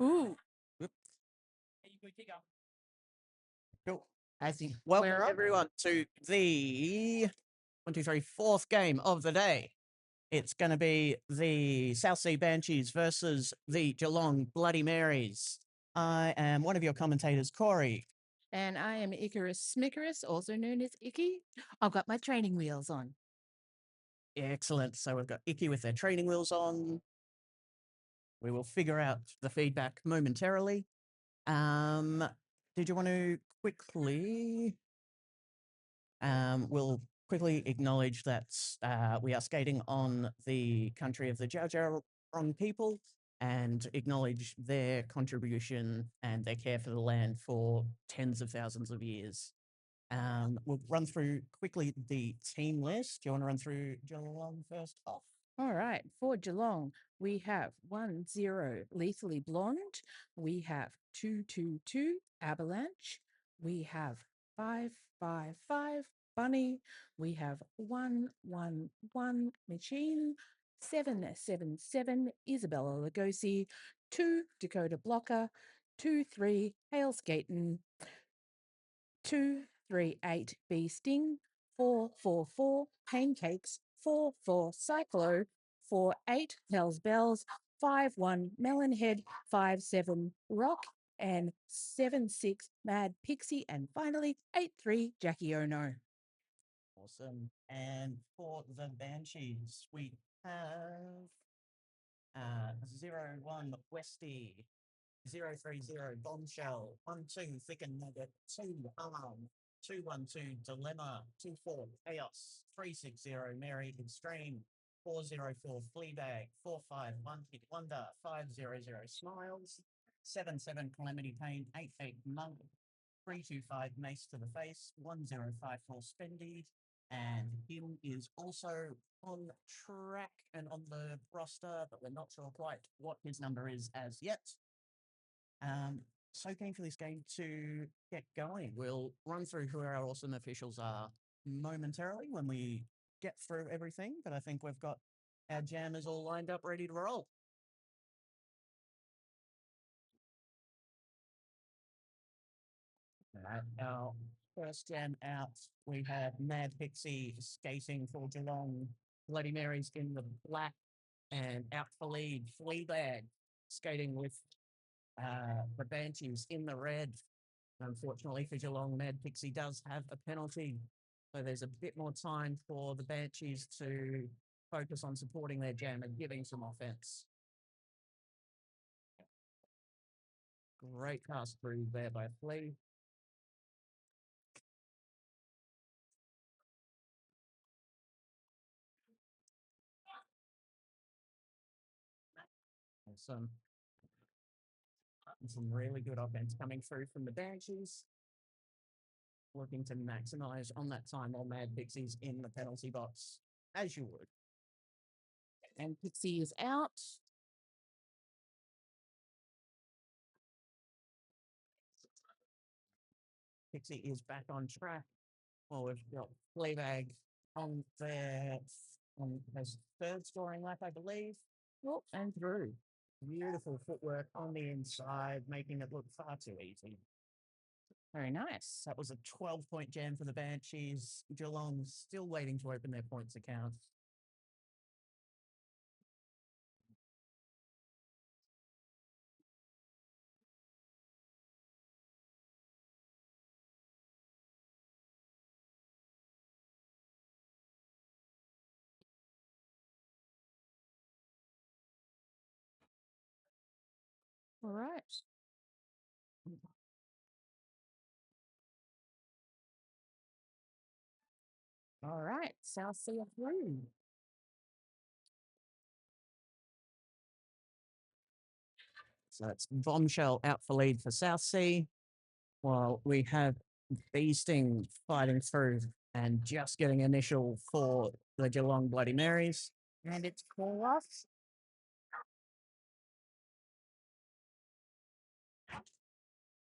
Ooh, Whoop. Cool. Welcome everyone to the 4th game of the day. It's going to be the South Sea Banshees versus the Geelong Bloody Marys. I am one of your commentators, Corey. and I am Icarus Smickerus, also known as Icky. I've got my training wheels on. Excellent. So we've got Icky with their training wheels on. We will figure out the feedback momentarily. Did you want to quickly? We'll quickly acknowledge that we are skating on the country of the Djajiurrung people and acknowledge their contribution and their care for the land for tens of thousands of years. We'll run through quickly the team list. Do you want to run through Geelong first off? All right, for Geelong, we have 1-0 Lethally Blonde. We have 2-2-2 Avalanche. We have 5-5-5 Bunny. We have 1-1-1 Machine. 7-7-7 Isabella Lugosi. 2 Dakota Blocker. 2-3 Hale Skaten. 2-3-8 Bee Sting. 4-4-4 Pancakes. 4-4 Cyclo. 4-8 Hells Bells. 5-1 Melonhead. 5-7 Rock. And 7-6 Mad Pixie. And finally 8-3 Jackie Ono. Awesome. And for the Banshees, we have 0-1 Westy, 0-3-0 Bombshell, 1-2 Thicken Nugget, 2 Arm, 2-1-2 Dilemma, 2-4 Chaos, 3-6-0 Mary Extreme, 4-0-4 Fleabag, 4-5 One Hit Wonder, 5-0-0 Smiles, 7-7 Calamity Pain, 8-8 Monk, 3-2-5 Mace to the Face, 1-0-5-4 Spendy, and him is also on track and on the roster, but we're not sure quite what his number is as yet. So keen for this game to get going. We'll run through who our awesome officials are momentarily when we get through everything, but I think we've got our jammers all lined up, ready to roll. Our first jam out, we have Mad Pixie skating for Geelong, Bloody Marys in the black, and out for lead, Fleabag skating with the Banshees in the red. Unfortunately for Geelong, Mad Pixie does have a penalty, so there's a bit more time for the Banshees to focus on supporting their jam and giving some offense. Great pass through there by Flea. Some really good offense coming through from the Banshees. Looking to maximize on that time while Mad Pixie's in the penalty box, as you would. And Pixie is out. Pixie is back on track. Well, we've got Fleabag on their on his third scoring lap, I believe. Oh, and through. Beautiful footwork on the inside, making it look far too easy. Very nice. That was a 12-point jam for the Banshees. Geelong still waiting to open their points account. All right. All right. South Sea of Blue. So it's Bombshell out for lead for South Sea, while we have Bee Sting fighting through and just getting initial for the Geelong Bloody Marys. And it's call-off.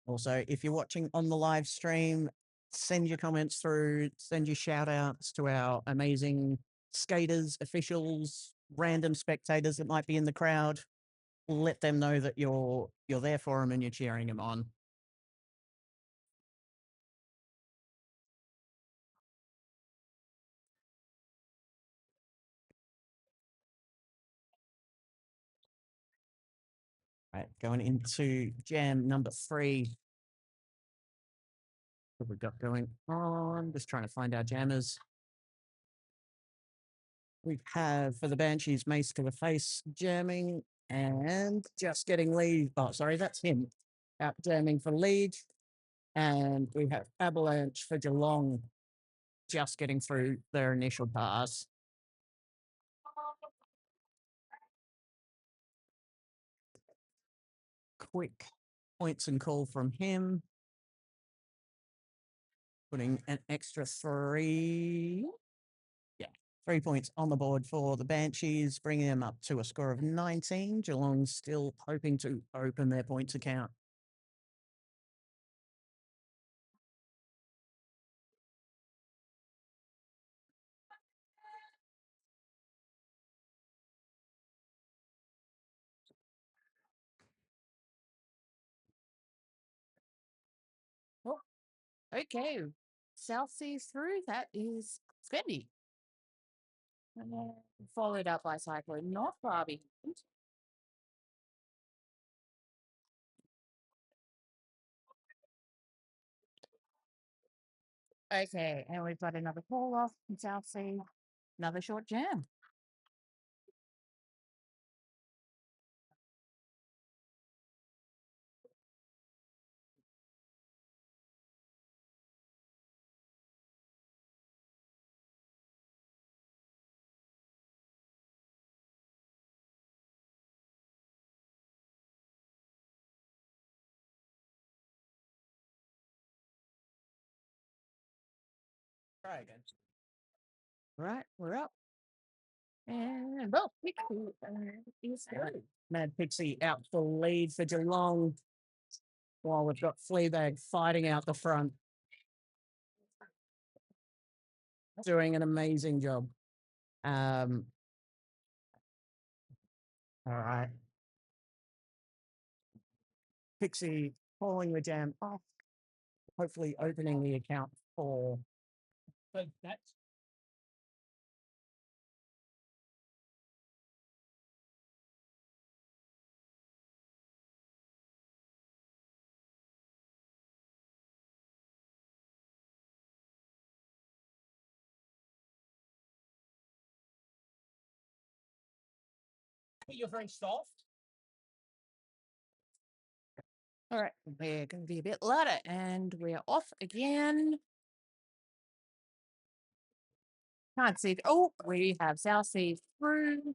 Also, if you're watching on the live stream, send your comments through, send your shout outs to our amazing skaters, officials, random spectators that might be in the crowd. let them know that you're there for them and you're cheering them on. Right, going into jam number 3. What we've got going on? Just trying to find our jammers. We have for the Banshees Mace to the Face jamming and just getting lead. Oh, sorry, that's him out jamming for lead. And we have Avalanche for Geelong just getting through their initial pass. Quick points and call from him. Putting an extra 3. Yeah, 3 points on the board for the Banshees, bringing them up to a score of 19. Geelong still hoping to open their points account. Oh, okay. South Seas through. That is spendy. And then followed up by Cyclone North far behind. Okay, and we've got another call off in South Sea. Another short jam. Try again. Right, we're up. And well, Pixie is good. Mad Pixie out for lead for Geelong, while we've got Fleabag fighting out the front, doing an amazing job. All right. Pixie pulling the jam off, hopefully opening the account for. So that's you're very soft. All right, we're going to be a bit louder and we're off again. Can't see. Oh, we have South Sea through.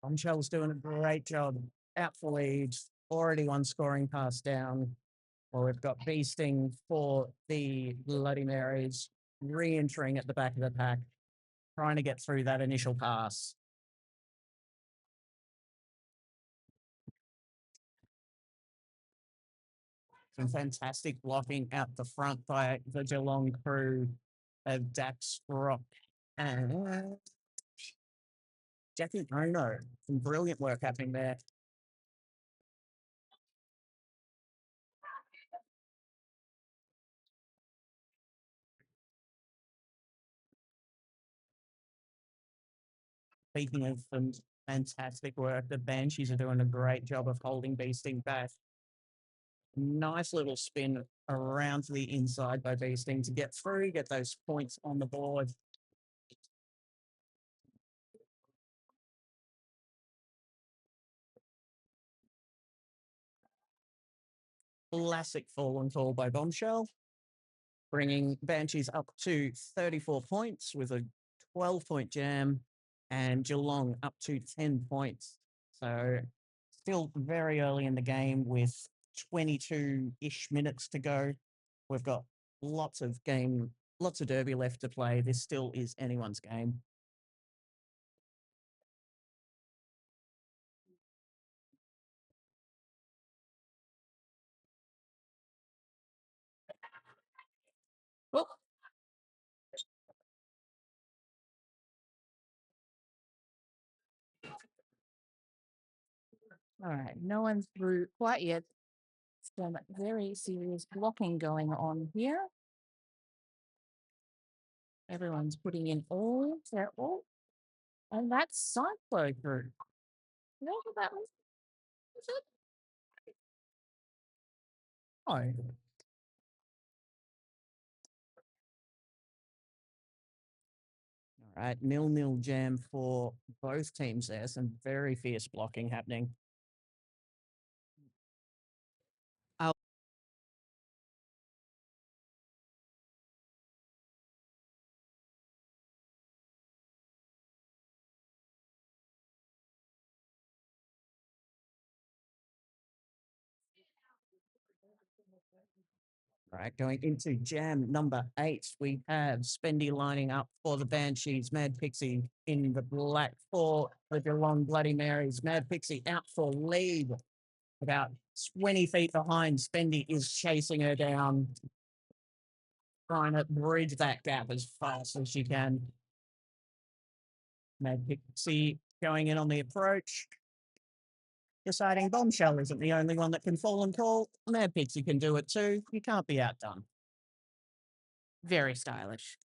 Bombshell's doing a great job. Out for lead, already one scoring pass down. Well, we've got Beasting for the Bloody Marys, re-entering at the back of the pack, trying to get through that initial pass. Some fantastic blocking out the front by the Geelong crew of Dax Rock and Jackie Ono. Some brilliant work happening there. Speaking of some fantastic work, the Banshees are doing a great job of holding Beasting back. Nice little spin around to the inside by Beasting to get through, get those points on the board. Classic fallen call by Bombshell, bringing Banshees up to 34 points with a 12-point jam and Geelong up to 10 points. So still very early in the game with 22-ish minutes to go. We've got lots of derby left to play. This still is anyone's game. Oh, all right. No one's through quite yet. Some very serious blocking going on here. Everyone's putting in all their all. And that's cyclo through. You know what that was it? Oh. All right, 0-0 jam for both teams there. Some very fierce blocking happening. All right, going into jam number 8, we have Spendy lining up for the Banshees, Mad Pixie in the black for the Geelong Bloody Marys. Mad Pixie out for lead, about 20 feet behind. Spendy is chasing her down, trying to bridge that gap as fast as she can. Mad Pixie going in on the approach, deciding Bombshell isn't the only one that can fall and call. Mad Pixie can do it too. You can't be outdone. Very stylish.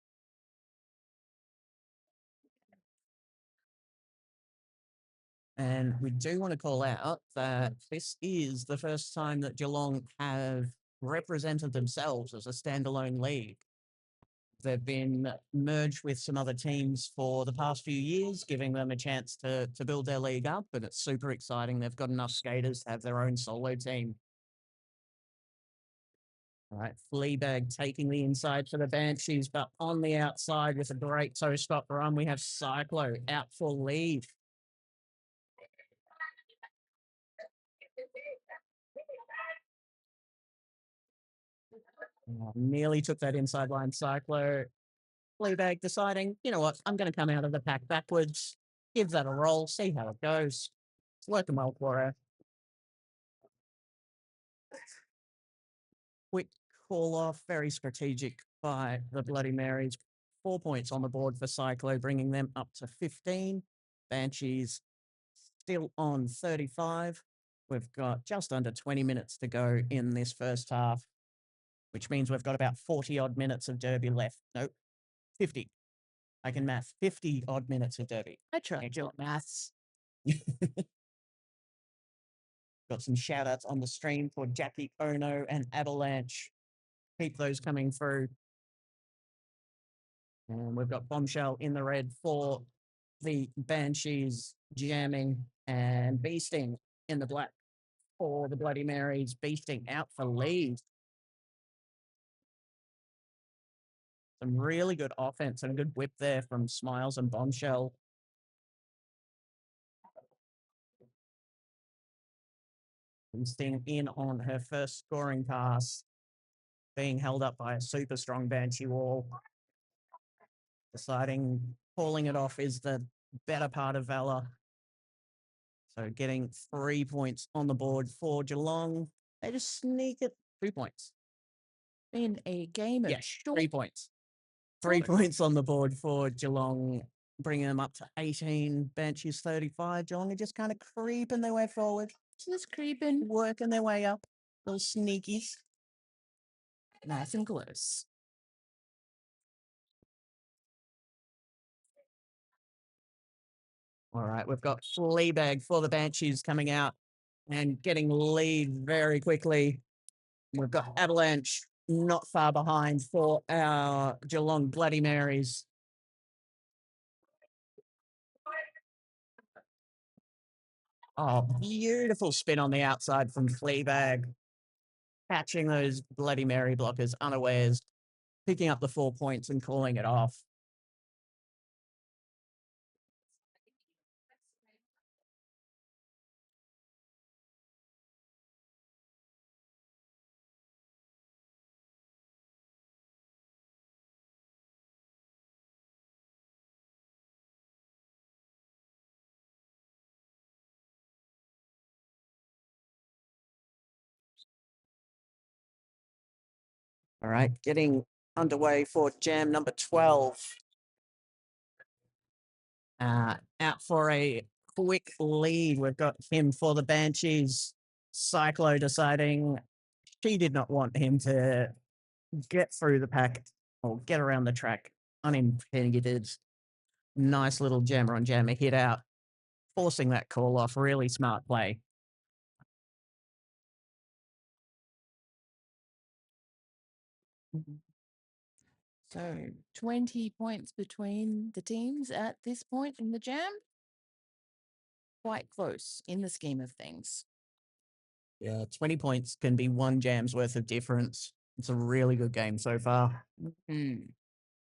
And we do want to call out that this is the first time that Geelong have represented themselves as a standalone league. They've been merged with some other teams for the past few years, giving them a chance to build their league up, and it's super exciting. They've got enough skaters to have their own solo team. All right, Fleabag taking the inside for the Banshees, but on the outside with a great toe stop run, we have Cyclo out for lead. Nearly took that inside line. Cyclo. Fleabag deciding, you know what, I'm going to come out of the pack backwards, give that a roll, see how it goes. It's working well for her. Quick call off, very strategic by the Bloody Marys. 4 points on the board for Cyclo, bringing them up to 15. Banshees still on 35. We've got just under 20 minutes to go in this first half, which means we've got about 40 odd minutes of Derby left. Nope, 50. I can math 50 odd minutes of Derby. I tried doing maths. Got some shout outs on the stream for Jackie Ono and Avalanche. Keep those coming through. And we've got Bombshell in the red for the Banshees jamming, and Beasting in the black for the Bloody Marys. Beasting out for lead. Some really good offense and a good whip there from Smiles and Bombshell. Beasting in on her first scoring pass, being held up by a super strong Banshee wall. Deciding calling it off is the better part of valor. So getting 3 points on the board for Geelong. They just sneak it 2 points. In a game of Yes, 3 points. 3 points on the board for Geelong, bringing them up to 18. Banshees 35. Geelong are just kind of creeping their way forward. Just creeping. Working their way up. Little sneakies. Nice and close. All right, we've got Fleabag for the Banshees coming out and getting lead very quickly. We've got Avalanche not far behind for our Geelong Bloody Marys. Oh, beautiful spin on the outside from Fleabag. Catching those Bloody Mary blockers unawares, picking up the 4 points and calling it off. All right, getting underway for jam number 12. Out for a quick lead. We've got him for the Banshees. Cyclo deciding she did not want him to get through the pack or get around the track unimpeded. Nice little jammer on jammer hit out, forcing that call off. Really smart play. So 20 points between the teams at this point in the jam. Quite close in the scheme of things. Yeah, 20 points can be one jam's worth of difference. It's a really good game so far. Mm.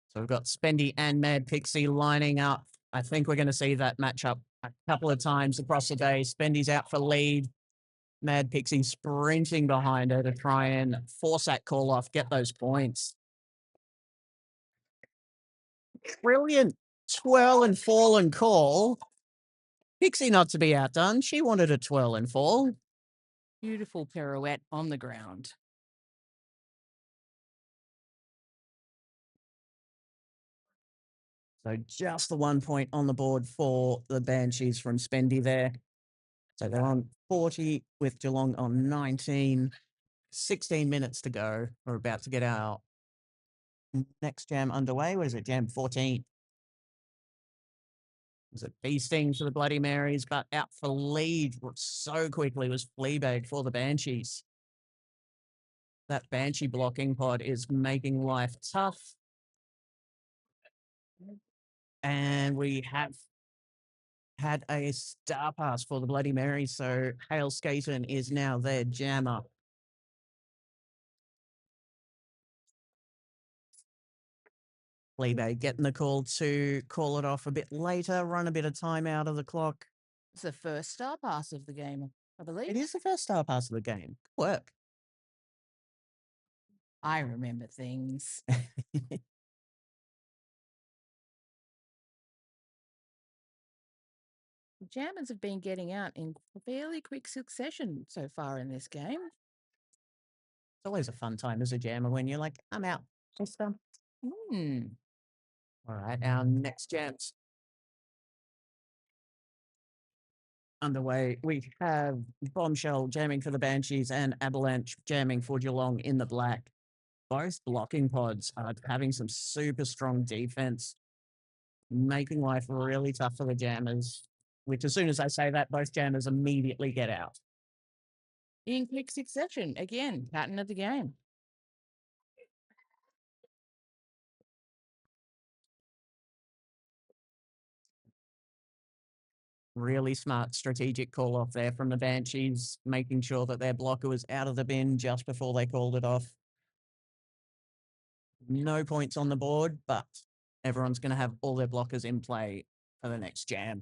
So we've got Spendy and Mad Pixie lining up. I think we're going to see that matchup a couple of times across the day. Spendy's out for lead. Mad Pixie sprinting behind her to try and force that call off, get those points. Brilliant twirl and fall and call. Pixie not to be outdone. She wanted a twirl and fall. Beautiful pirouette on the ground. So just the 1 point on the board for the Banshees from Spendy there. So they're on 40 with Geelong on 19. 16 minutes to go. We're about to get our next jam underway. What is it? Jam 14. Was it feasting for the Bloody Marys, but out for lead so quickly was Fleabag for the Banshees. That Banshee blocking pod is making life tough. And we have had a star pass for the Bloody Marys, so Hale Skaten is now their jammer. Fleabag getting the call to call it off a bit later, run a bit of time out of the clock. It's the first star pass of the game, I believe. It is the first star pass of the game. Good work. I remember things. The jammers have been getting out in fairly quick succession so far in this game. It's always a fun time as a jammer when you're like, I'm out. Sister. All right, our next jam's underway. We have Bombshell jamming for the Banshees and Avalanche jamming for Geelong in the black. Both blocking pods are having some super strong defense, making life really tough for the jammers, which as soon as I say that, both jammers immediately get out. In quick succession, again, pattern of the game. Really smart strategic call off there from the Banshees, making sure that their blocker was out of the bin just before they called it off. No points on the board, but everyone's going to have all their blockers in play for the next jam.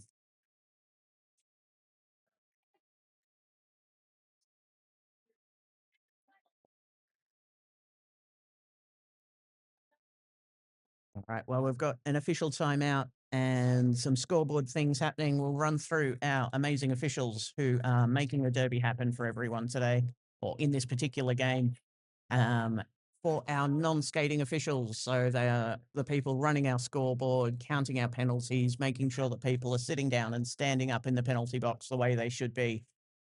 All right, well, we've got an official timeout and some scoreboard things happening. We'll run through our amazing officials who are making the derby happen for everyone today, or in this particular game. For our non-skating officials, so they are the people running our scoreboard, counting our penalties, making sure that people are sitting down and standing up in the penalty box the way they should be.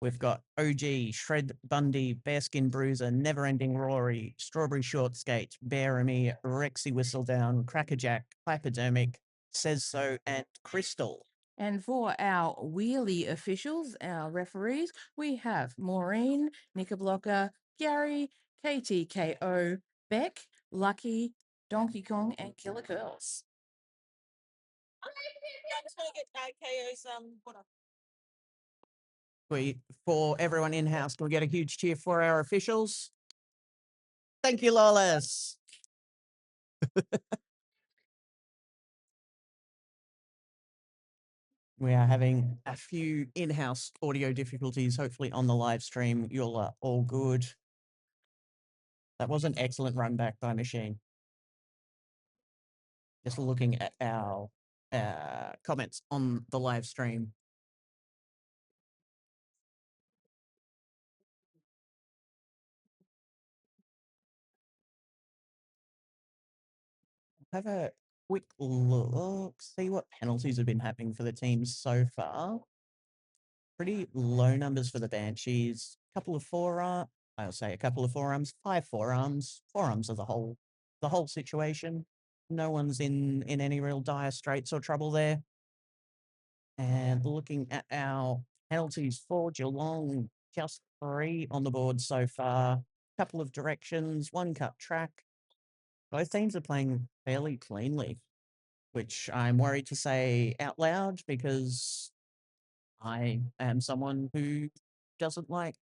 We've got OG, Shred Bundy, Bearskin Bruiser, Never-Ending Rory, Strawberry Short Skate, Bearamy, Rexy Whistledown, Crackerjack, Hypodermic, Says So, and Crystal. And for our wheelie officials, our referees, we have Maureen, Knickerblocker, Gary, KTKO, Beck, Lucky, Donkey Kong, and Killer Curls. For everyone in house, can we get a huge cheer for our officials? Thank you, Lawless. We are having a few in-house audio difficulties. Hopefully on the live stream, you're all good. That was an excellent run back by Machine. Just looking at our comments on the live stream. have a quick look, see what penalties have been happening for the teams so far. Pretty low numbers for the Banshees. Couple of forearm, I'll say a couple of forearms, 5 forearms, forearms of the whole situation. No one's in any real dire straits or trouble there. And looking at our penalties for Geelong, just 3 on the board so far. Couple of directions, 1 cut track. Both teams are playing fairly cleanly, which I'm worried to say out loud because I am someone who doesn't like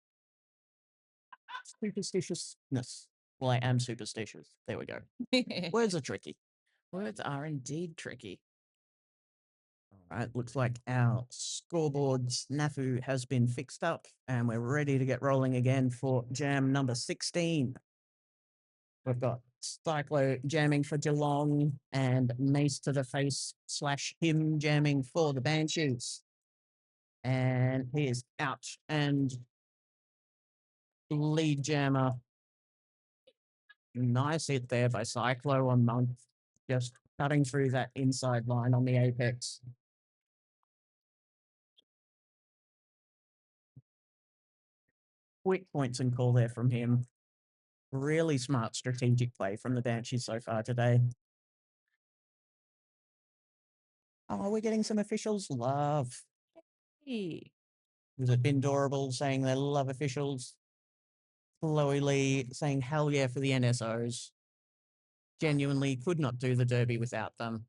superstitiousness. Well, I am superstitious. There we go. Words are tricky. Words are indeed tricky. All right, looks like our scoreboard snafu has been fixed up and we're ready to get rolling again for jam number 16. We've got Cyclo jamming for Geelong and Mace to the face / him jamming for the Banshees. And he is out and lead jammer. Nice hit there by Cyclo on Monk, just cutting through that inside line on the apex. Quick points and call there from him. Really smart strategic play from the Banshees so far today. Oh, we're getting some officials love. Hey. Was it Bindorable saying they love officials? Chloe Lee saying hell yeah for the NSOs. Genuinely could not do the derby without them.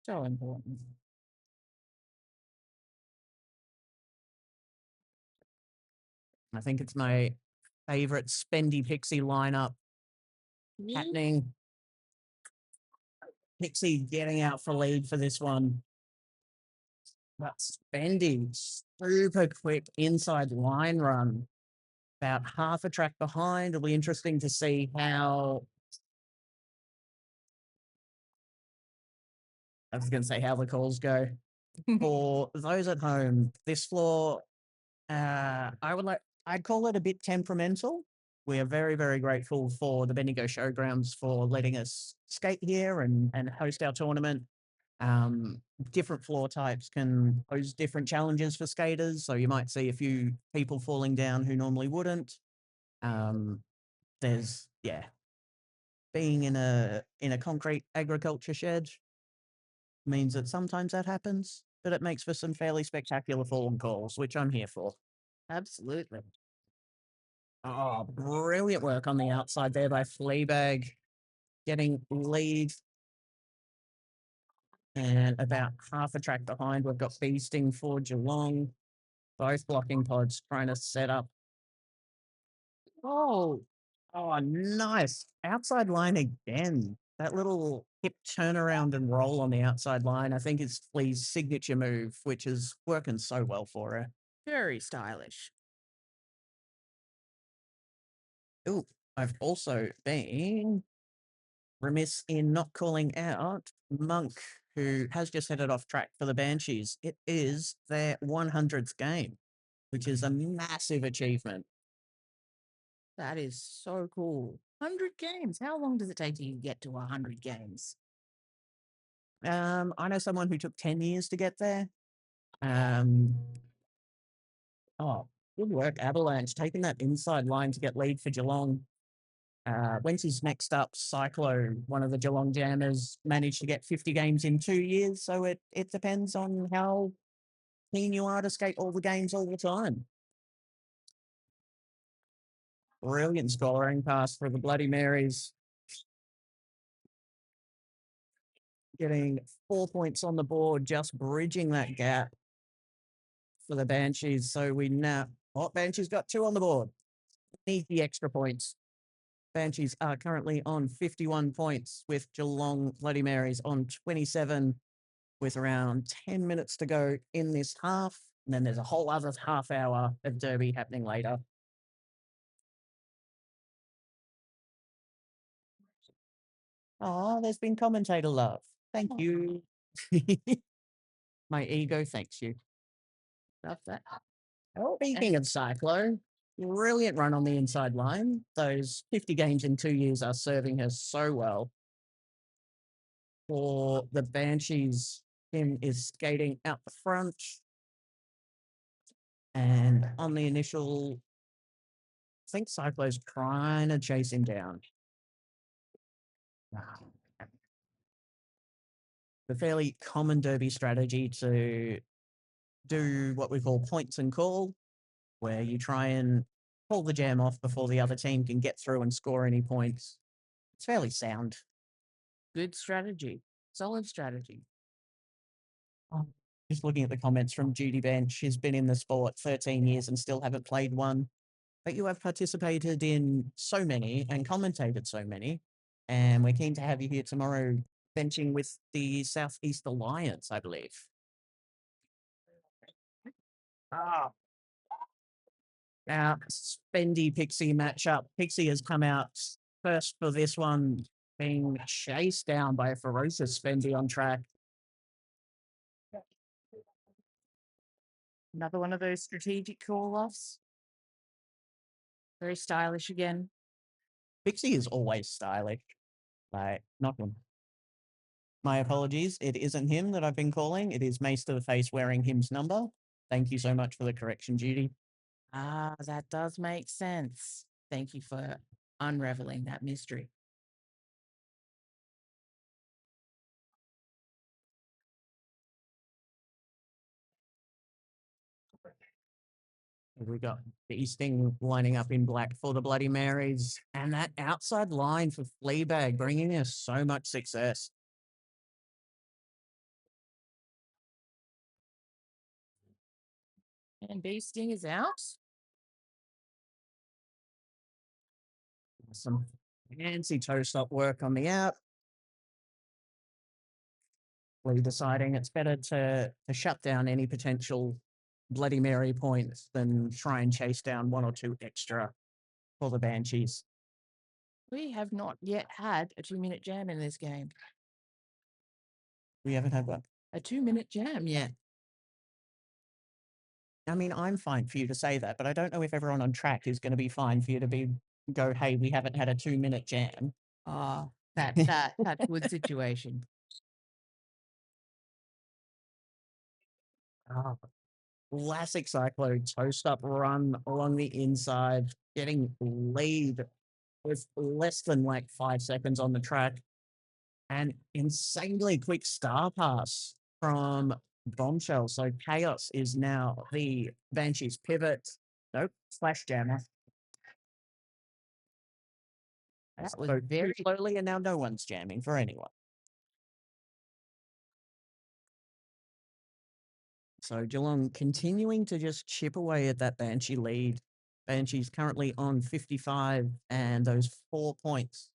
So important. I think it's my favorite Spendy Pixie lineup happening. Pixie getting out for lead for this one. But Spendy, super quick inside line run. About half a track behind. It'll be interesting to see how. I was going to say how the calls go. For those at home, this floor, I'd call it a bit temperamental. We are very, very grateful for the Bendigo Showgrounds for letting us skate here and host our tournament. Different floor types can pose different challenges for skaters. So you might see a few people falling down who normally wouldn't. There's being in a concrete agriculture shed means that sometimes that happens, but it makes for some fairly spectacular fallen calls, which I'm here for. Absolutely. Oh, brilliant work on the outside there by Fleabag, getting lead. And about half a track behind, we've got Beasting for Geelong. Both blocking pods trying to set up. Oh, nice. Outside line again. That little hip turnaround and roll on the outside line, I think is Flea's signature move, which is working so well for her. Very stylish. Ooh, I've also been remiss in not calling out Monk, who has just headed off track for the Banshees. It is their 100th game, which is a massive achievement. That is so cool. 100 games. How long does it take you to get to 100 games? I know someone who took 10 years to get there. Um, oh, good work, Avalanche, taking that inside line to get lead for Geelong. Wency's next up, Cyclo, one of the Geelong Jammers, managed to get 50 games in 2 years. So it depends on how keen you are to skate all the games all the time. Brilliant scoring pass for the Bloody Marys. Getting 4 points on the board, just bridging that gap for the Banshees. So we now, Banshees got 2 on the board. Need the extra points. Banshees are currently on 51 points with Geelong Bloody Marys on 27 with around 10 minutes to go in this half. And then there's a whole other half hour of derby happening later. Oh, there's been commentator love. Thank you. My ego thanks you. Love that. Oh, speaking of Cyclone, brilliant run on the inside line. Those 50 games in 2 years are serving her so well. For the Banshees, Tim is skating out the front. And on the initial, I think Cyclo's trying to chase him down. The fairly common derby strategy to do what we call points and call, where you try and pull the jam off before the other team can get through and score any points. It's fairly sound. Good strategy. Solid strategy. Just looking at the comments from Judy Bench, she's been in the sport 13 years and still haven't played one. But you have participated in so many and commentated so many. And we're keen to have you here tomorrow benching with the Southeast Alliance, I believe. Ah. Now, Spendy Pixie matchup. Pixie has come out first for this one, being chased down by a ferocious Spendy on track. Another one of those strategic call-offs. Very stylish again. Pixie is always stylish. Like, not him. My apologies. It isn't him that I've been calling. It is Mace to the Face wearing him's number. Thank you so much for the correction, Judy. Ah, that does make sense. Thank you for unraveling that mystery. We got the Easting lining up in black for the Bloody Marys, and that outside line for Fleabag bringing us so much success. And Bee Sting is out. Some fancy toe stop work on the out. Lee deciding it's better to shut down any potential Bloody Mary points than try and chase down one or two extra for the Banshees. We have not yet had a 2-minute jam in this game. We haven't had one. A 2-minute jam yet. I mean, I'm fine for you to say that, but I don't know if everyone on track is going to be fine for you to go, hey, we haven't had a 2-minute jam. Ah, that good situation. Oh, classic Cyclone toast up run along the inside, getting lead with less than like 5 seconds on the track. And insanely quick star pass from Bombshell. So Chaos is now the Banshees pivot. Nope, Flash Jammer. That was So very slowly, and now no one's jamming for anyone. So Geelong continuing to just chip away at that Banshee lead. Banshee's currently on 55, and those 4 points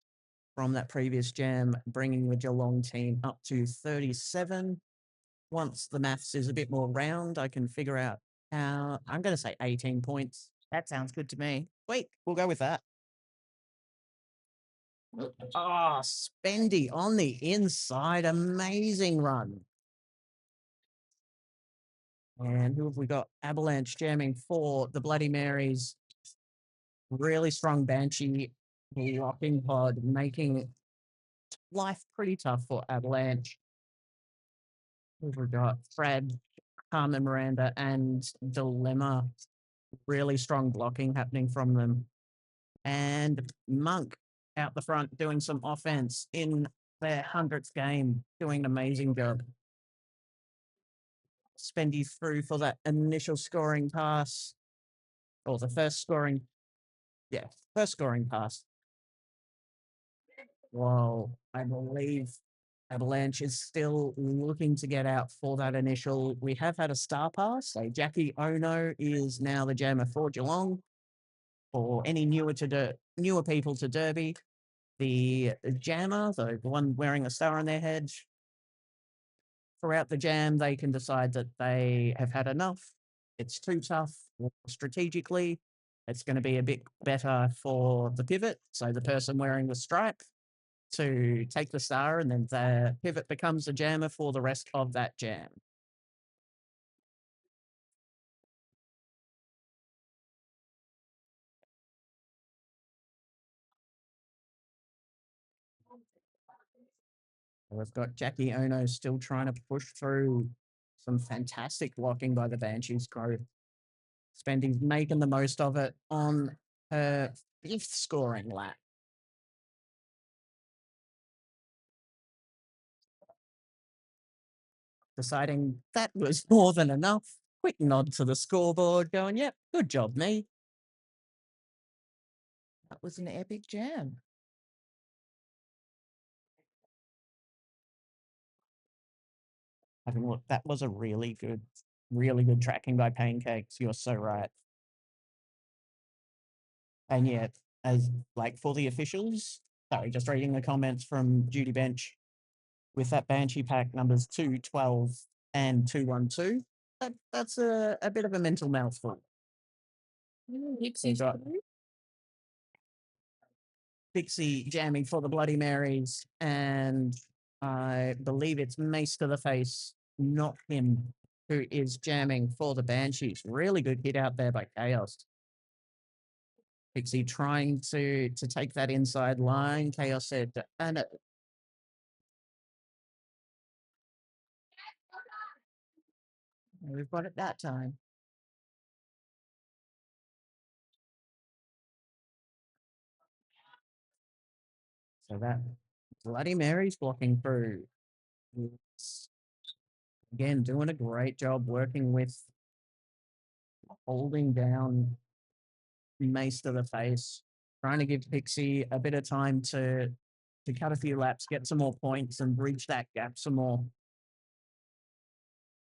from that previous jam, bringing the Geelong team up to 37. Once the maths is a bit more round, I can figure out how I'm going to say 18 points. That sounds good to me. Wait, we'll go with that. Oh, Spendy on the inside. Amazing run. And who have we got? Avalanche jamming for the Bloody Marys. Really strong Banshee blocking pod, making life pretty tough for Avalanche. Who have we got? Fred, Carmen Miranda, and Dilemma. Really strong blocking happening from them. And Monk out the front doing some offense in their 100th game, doing an amazing job. Spendy through for that initial scoring pass, or the first scoring pass. Well, I believe Avalanche is still looking to get out for that initial. We have had a star pass. So Jackie Ono is now the jammer for Geelong. For any newer people to Derby, the jammer, the one wearing a star on their head, throughout the jam, they can decide that they have had enough. It's too tough strategically. It's going to be a bit better for the pivot. So the person wearing the stripe to take the star, and then the pivot becomes a jammer for the rest of that jam. We've got Jackie Ono still trying to push through some fantastic blocking by the Banshees crew. Spending making the most of it on her fifth scoring lap. Deciding that was more than enough. Quick nod to the scoreboard, going, yep, good job, me. That was an epic jam. Having look, that was a really good tracking by Pancakes. You're so right. And yet, as like for the officials, sorry, just reading the comments from Judy Bench with that Banshee pack numbers 212 and 212. That's a bit of a mental mouthful. Dixie's got Pixie jamming for the Bloody Marys, and I believe it's Mace to the face, not him, who is jamming for the Banshees. Really good hit out there by Chaos. Pixie trying to take that inside line. Chaos said, and we've got it that time. So that Bloody Mary's blocking through. Again, doing a great job working with holding down Mace to the face, trying to give Pixie a bit of time to cut a few laps, get some more points, and bridge that gap some more.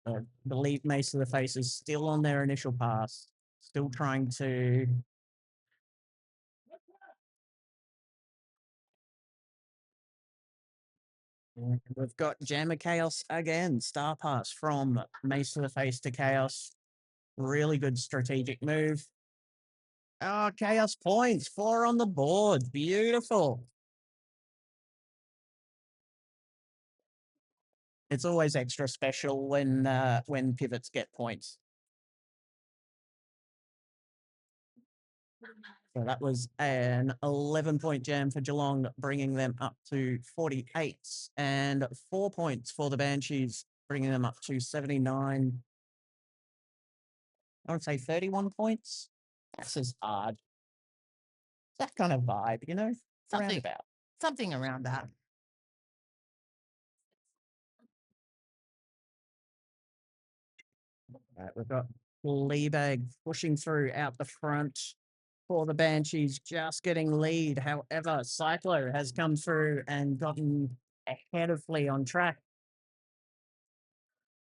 I believe Mace to the face is still on their initial pass, still trying to. And we've got Jammer Chaos again, star pass from Mace to the face to Chaos. Really good strategic move. Oh, Chaos points, 4 on the board. Beautiful. It's always extra special when pivots get points. So that was an 11-point jam for Geelong, bringing them up to 48, and 4 points for the Banshees, bringing them up to 79. I would say 31 points. That's just hard. That kind of vibe, you know, roundabout. Something around that. Right, we've got Leebag pushing through out the front for the Banshees, just getting lead. However, Cyclo has come through and gotten ahead of Flea on track.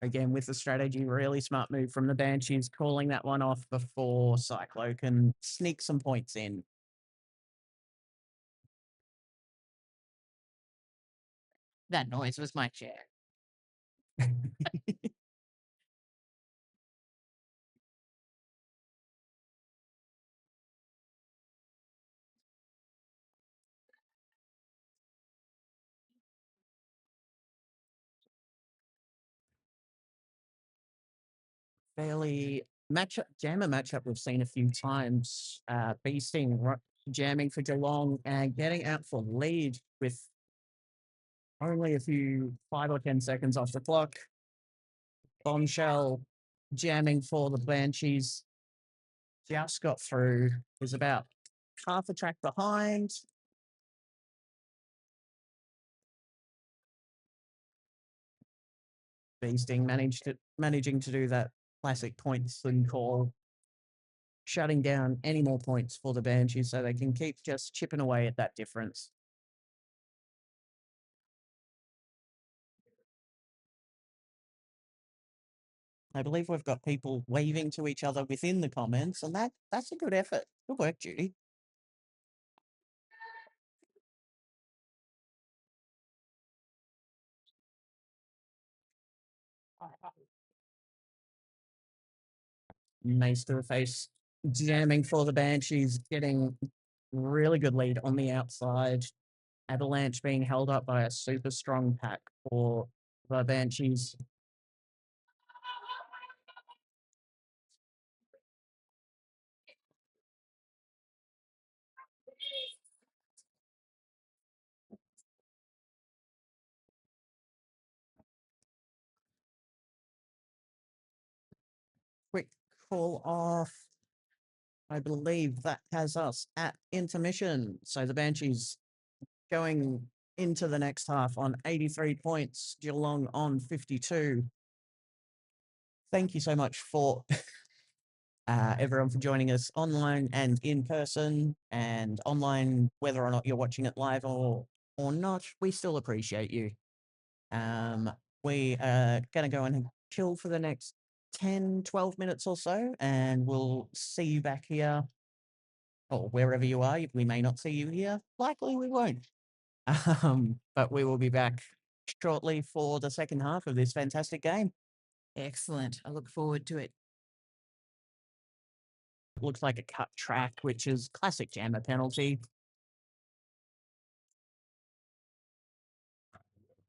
Again, with the strategy, really smart move from the Banshees, calling that one off before Cyclo can sneak some points in. That noise was my chair. Fairly jammer matchup we've seen a few times. Beasting, jamming for Geelong and getting out for lead with only a few 5 or 10 seconds off the clock. Bombshell jamming for the Banshees. Just got through, is about half a track behind. Beasting managing to do that classic points and call, shutting down any more points for the Banshees so they can keep just chipping away at that difference. I believe we've got people waving to each other within the comments, and that's a good effort. Good work, Judy. Mace to the face, jamming for the Banshees, getting really good lead on the outside. Avalanche being held up by a super strong pack for the Banshees. call off. I believe that has us at intermission. So the Banshees going into the next half on 83 points, Geelong on 52. Thank you so much for everyone for joining us online and in person, and online, whether or not you're watching it live or not. We still appreciate you. We are going to go and chill for the next 10, 12 minutes or so, and we'll see you back here or wherever you are. We may not see you here. Likely we won't. But we will be back shortly for the second half of this fantastic game. Excellent. I look forward to it. Looks like a cut track, which is classic jammer penalty.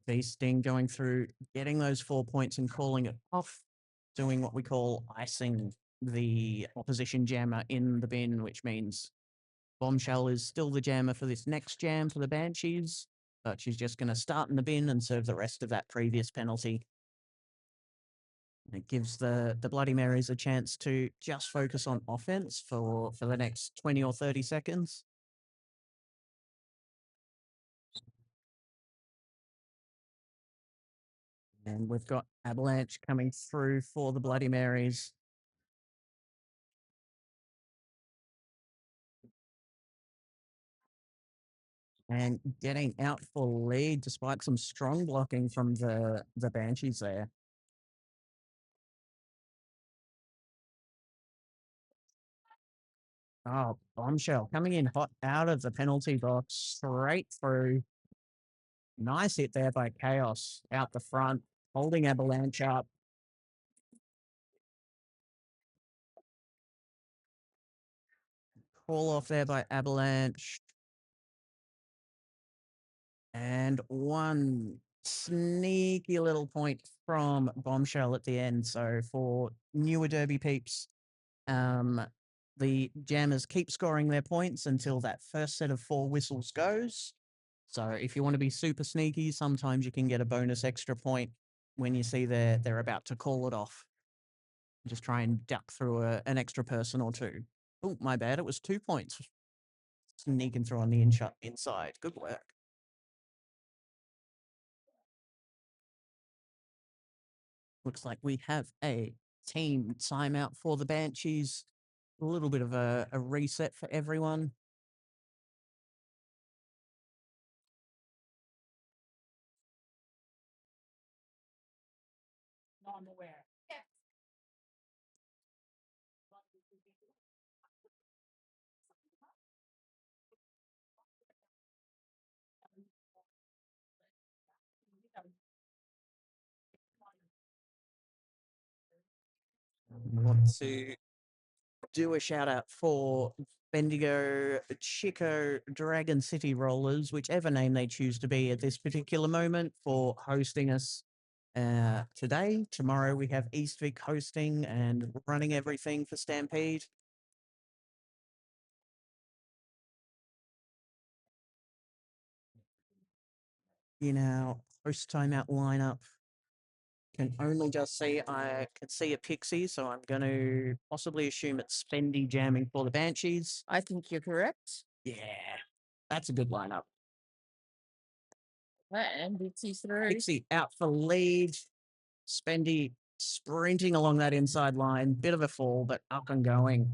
Feasting going through, getting those 4 points and calling it off, doing what we call icing the opposition jammer in the bin, which means Bombshell is still the jammer for this next jam for the Banshees, but she's just going to start in the bin and serve the rest of that previous penalty. It gives the Bloody Marys a chance to just focus on offense for the next 20 or 30 seconds. And we've got Avalanche coming through for the Bloody Marys. And getting out for lead despite some strong blocking from the Banshees there. Oh, Bombshell coming in hot out of the penalty box, straight through. Nice hit there by Chaos out the front, holding Avalanche up. Call off there by Avalanche. And one sneaky little point from Bombshell at the end. So for newer Derby peeps, the Jammers keep scoring their points until that first set of 4 whistles goes. So if you want to be super sneaky, sometimes you can get a bonus extra point when you see they're about to call it off. Just try and duck through an extra person or two. Oh, my bad. It was 2 points. Sneaking through on the inside. Good work. Looks like we have a team timeout for the Banshees. A little bit of a reset for everyone. No, I'm aware. Yes. I want to do a shout out for Bendigo, Chico, Dragon City Rollers, whichever name they choose to be at this particular moment, for hosting us today. Tomorrow we have Eastvic hosting and running everything for Stampede. In our post timeout lineup, can only just see I can see a Pixie, so I'm going to possibly assume it's Spendy jamming for the Banshees. I think you're correct. Yeah, that's a good lineup. And Bitsy's through. Pixie out for lead. Spendy sprinting along that inside line. Bit of a fall, but up and going.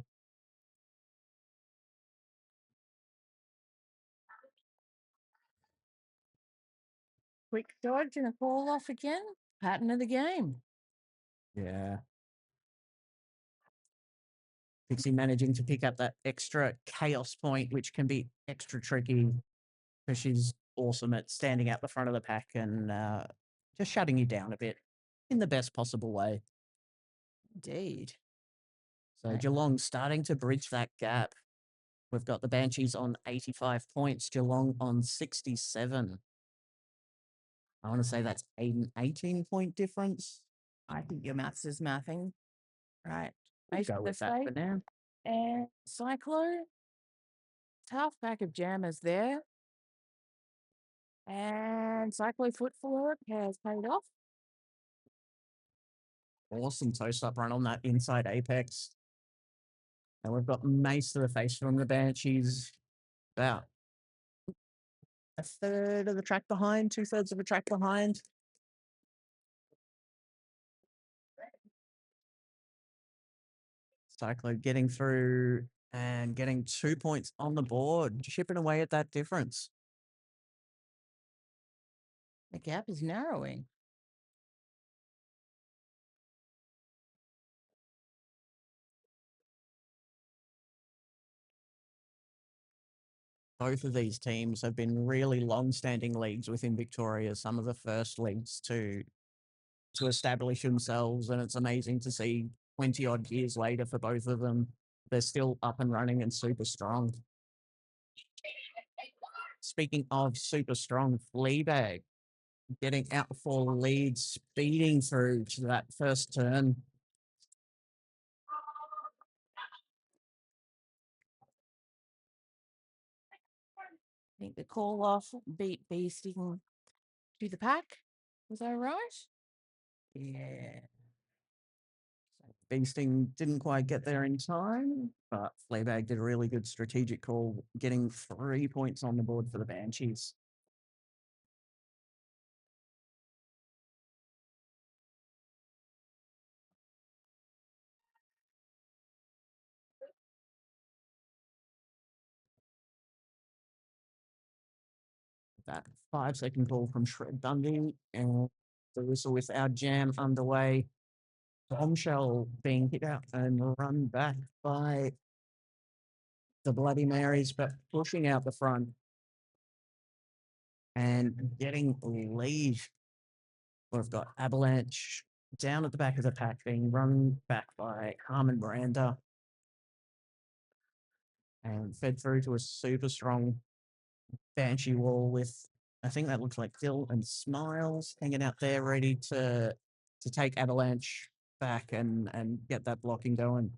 Quick dodge and a call off again. Pattern of the game. Yeah. Pixie managing to pick up that extra chaos point, which can be extra tricky because she's awesome at standing out the front of the pack and just shutting you down a bit in the best possible way. Indeed. So Geelong starting to bridge that gap. We've got the Banshees on 85 points, Geelong on 67. I want to say that's an 18-point difference. I think your maths is mathing. Right. We'll go with that for now. And Cyclo. Tough pack of jammers there. And Cyclo footfall has paid off. Awesome toast up run on that inside apex. And we've got Mace to the face from the Banshees, about a third of the track behind, 2/3 of the track behind. Cyclo getting through and getting 2 points on the board, chipping away at that difference. The gap is narrowing. Both of these teams have been really long-standing leagues within Victoria, some of the first leagues to establish themselves, and it's amazing to see 20 odd years later for both of them, they're still up and running and super strong. Speaking of super strong, Fleabag getting out for lead, speeding through to that first turn. I think the call off beat Beasting to the pack. Was I right? Yeah. Beasting didn't quite get there in time, but Fleabag did a really good strategic call, getting 3 points on the board for the Banshees. That 5-second call from Shred Dundee, and the whistle with our jam underway. Bombshell being hit out and run back by the Bloody Marys, but pushing out the front and getting lead. We've got Avalanche down at the back of the pack being run back by Harmon Miranda and fed through to a super strong Banshee wall with, I think that looks like Dill and Smiles hanging out there ready to take Avalanche back and get that blocking going.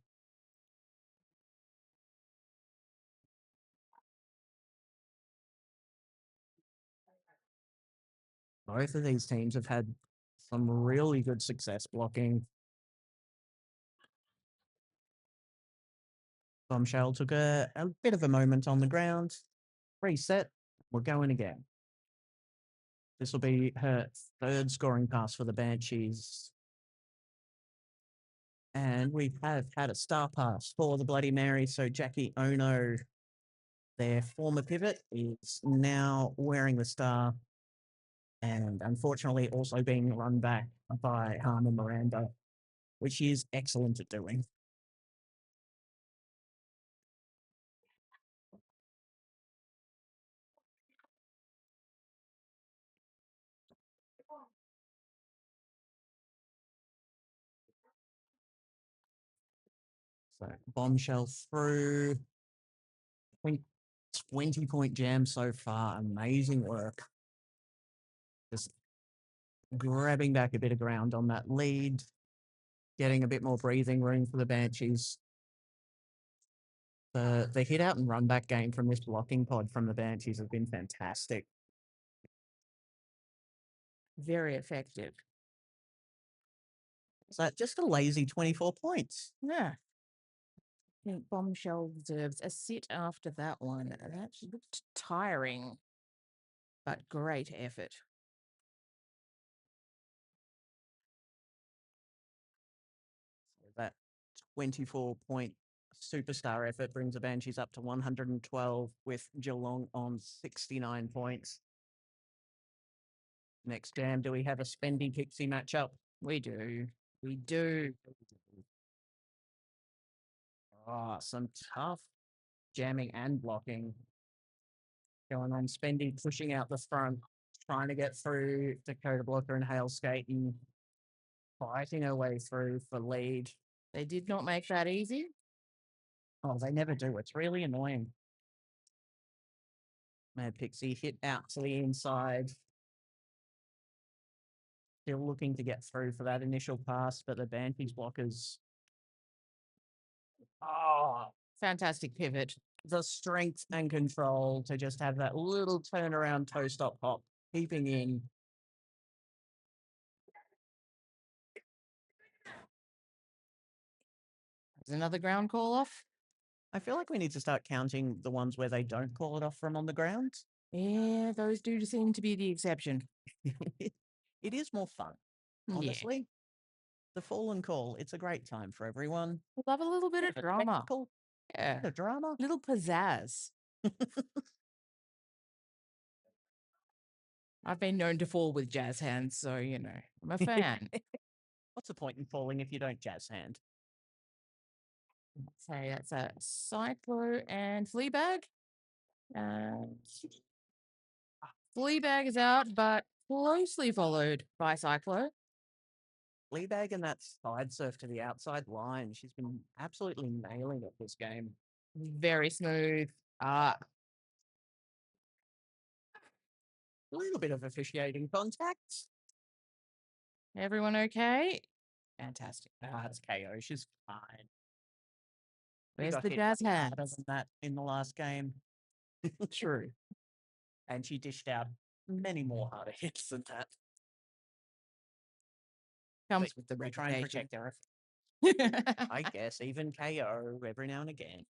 Both of these teams have had some really good success blocking. Bombshell took a bit of a moment on the ground, reset, we're going again. This will be her third scoring pass for the Banshees. And we have had a star pass for the Bloody Mary. So Jackie Ono, their former pivot, is now wearing the star and unfortunately also being run back by Harmon Miranda, which she is excellent at doing. So Bombshell through. I think 20-point jam so far. Amazing work. Just grabbing back a bit of ground on that lead, getting a bit more breathing room for the Banshees. The hit out and run back game from this blocking pod from the Banshees has been fantastic. Very effective. So just a lazy 24 points. Yeah. I think Bombshell deserves a sit after that one. That looked tiring, but great effort. So that 24-point superstar effort brings the Banshees up to 112 with Geelong on 69 points. Next jam, do we have a Spendy Pixie matchup? We do. We do. Oh, some tough jamming and blocking going on. Spendy pushing out the front, trying to get through Dakota Blocker and Hale Skaten, fighting her way through for lead. They did not make that easy. Oh, they never do. It's really annoying. Mad Pixie hit out to the inside. Still looking to get through for that initial pass, but the Banshees blockers. Oh, Fantastic pivot. the strength and control to just have that little turnaround toe stop hop, keeping in. There's another ground call off. I feel like we need to start counting the ones where they don't call it off from on the ground. Yeah, those do seem to be the exception. It is more fun, Yeah. honestly. The fallen call, it's a great time for everyone. I love a little bit Bit of of a drama. spectacle, Yeah. bit of drama. Little pizzazz. I've been known to fall with jazz hands, so I'm a fan. What's the point in falling if you don't jazz hand? So that's a Cyclo and Fleabag. Uh, Fleabag is out, but closely followed by Cyclo. Fleabag and that side surf to the outside line. She's been absolutely nailing it this game. Very smooth. A little bit of officiating contact. Everyone okay? Fantastic. It's KO. She's fine. She Where's got the hit jazz much harder hands? than that in the last game. True. And she dished out many more harder hits than that. Comes with the They try and protect reputation. her. I guess even KO every now and again.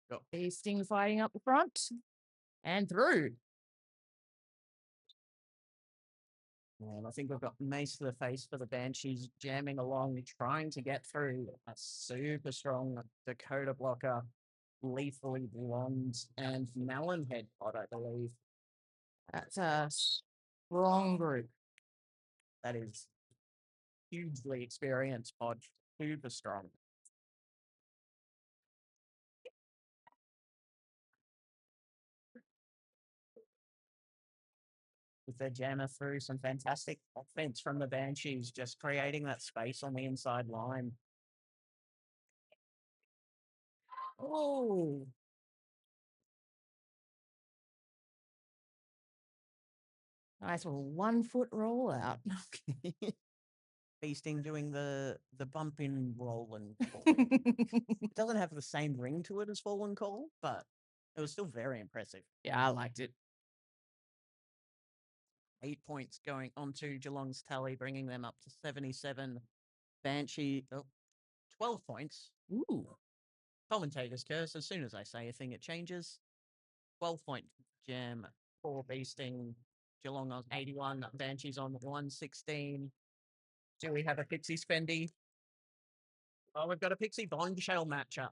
Go. Feasting fighting up the front and through. And I think we've got Mace to the face for the Banshees jamming along, trying to get through a super strong Dakota blocker, lethally blonde, and melon head pot, I believe. That's a strong group. That is hugely experienced pod, super strong. With their jammer through, some fantastic offense from the Banshees, just creating that space on the inside line. Oh, nice little 1 foot rollout. Feasting doing the bump in roll and call. It doesn't have the same ring to it as Fallen Call, but it was still very impressive. Yeah, I liked it. 8 points going onto Geelong's tally, bringing them up to 77. Banshee, 12 points. Ooh. Commentator's curse. As soon as I say a thing, it changes. 12-point jam for Beasting. Geelong on 81. Banshees on 116. Do we have a Pixie Spendy? Oh, we've got a Pixie Bombshell matchup.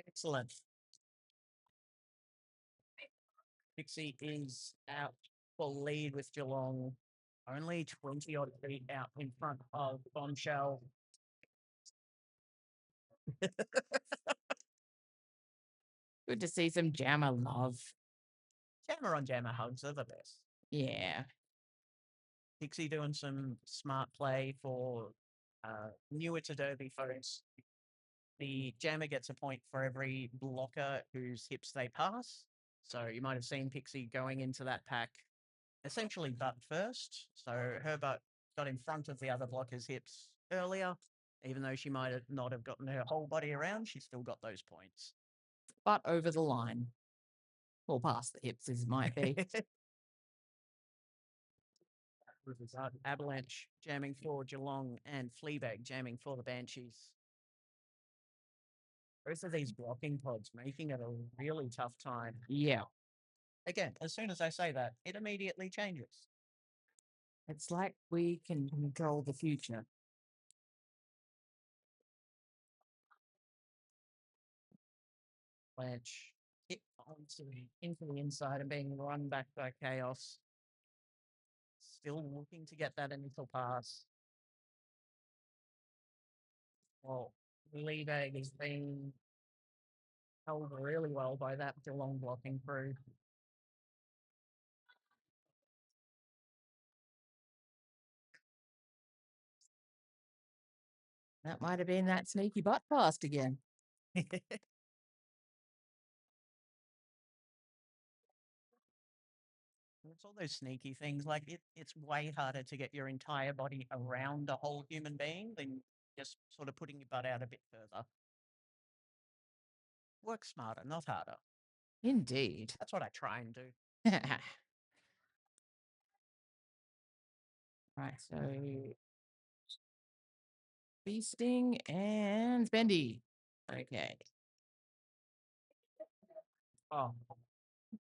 Excellent. Pixie is out for lead with Geelong. Only 20 odd feet out in front of Bombshell. Good to see some jammer love. Jammer on jammer hugs are the best. Yeah. Pixie doing some smart play for newer to Derby folks. The jammer gets a point for every blocker whose hips they pass. So you might have seen Pixie going into that pack essentially butt first. So her butt got in front of the other blocker's hips earlier. Even though she might have not have gotten her whole body around, she still got those points. But over the line. Or past the hips, as it might be. Avalanche jamming for Geelong and Fleabag jamming for the Banshees. Both of these blocking pods making it a really tough time. Yeah. Again, as soon as I say that, it immediately changes. It's like we can control the future. Blanche hit into the inside and being run back by Chaos. Still looking to get that initial pass. Well, Leebag is being held really well by that Geelong blocking crew. That might have been that sneaky butt past again. It's all those sneaky things. Like it's way harder to get your entire body around a whole human being than just sort of putting your butt out a bit further. Work smarter, not harder. Indeed. That's what I try and do. Right, so Feasting and Spendy. Okay. Oh,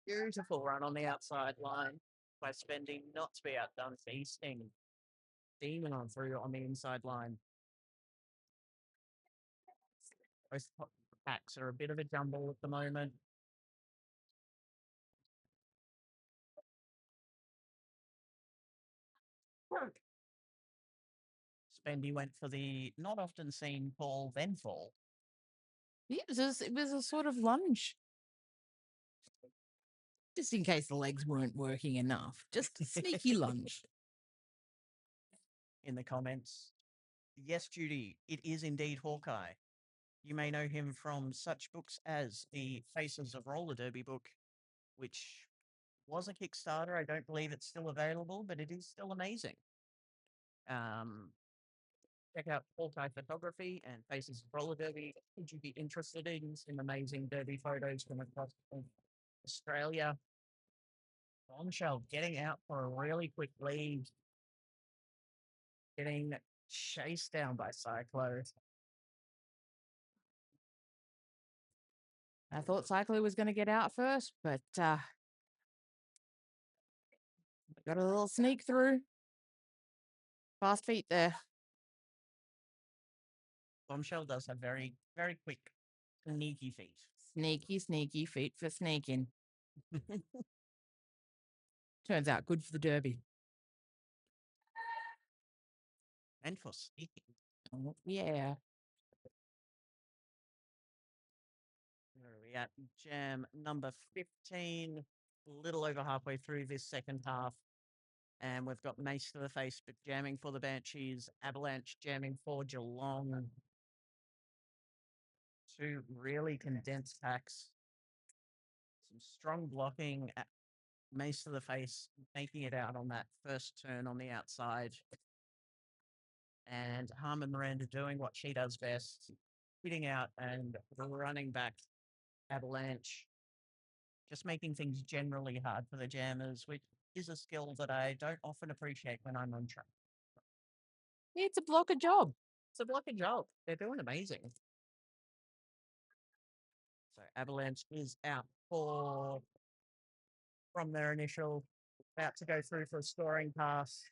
beautiful run on the outside line by Spending, not to be outdone. Feasting, demon on through on the inside line. Both packs are a bit of a jumble at the moment. Spendy went for the not often seen Paul then fall. Yeah, it was a sort of lunge. Just in case the legs weren't working enough. Just a sneaky lunge. In the comments, yes, Judy, it is indeed Hawkeye. You may know him from such books as the Faces of Roller Derby book, which was a Kickstarter. I don't believe it's still available, but it is still amazing. Check out Hawkeye Photography and Faces of Roller Derby. Would you be interested in some amazing derby photos from across Australia? Bombshell getting out for a really quick lead, getting chased down by Cyclo. I thought Cyclo was going to get out first, but got a little sneak through. Fast feet there. Bombshell does have very, very quick, sneaky feet. Sneaky feet for sneaking. Turns out good for the Derby. And for sneaking. Oh, yeah. Where are we at? Jam number 15, a little over halfway through this second half. And we've got Mace to the Face, but jamming for the Banshees, Avalanche jamming for Geelong. Two really condensed packs. Some strong blocking. Mace to the Face, making it out on that first turn on the outside. And Harmon Miranda doing what she does best, hitting out and running back Avalanche. Just making things generally hard for the jammers, which is a skill that I don't often appreciate when I'm on track. It's a blocker job. It's a blocking job. They're doing amazing. So Avalanche is out from their initial, about to go through for a scoring pass.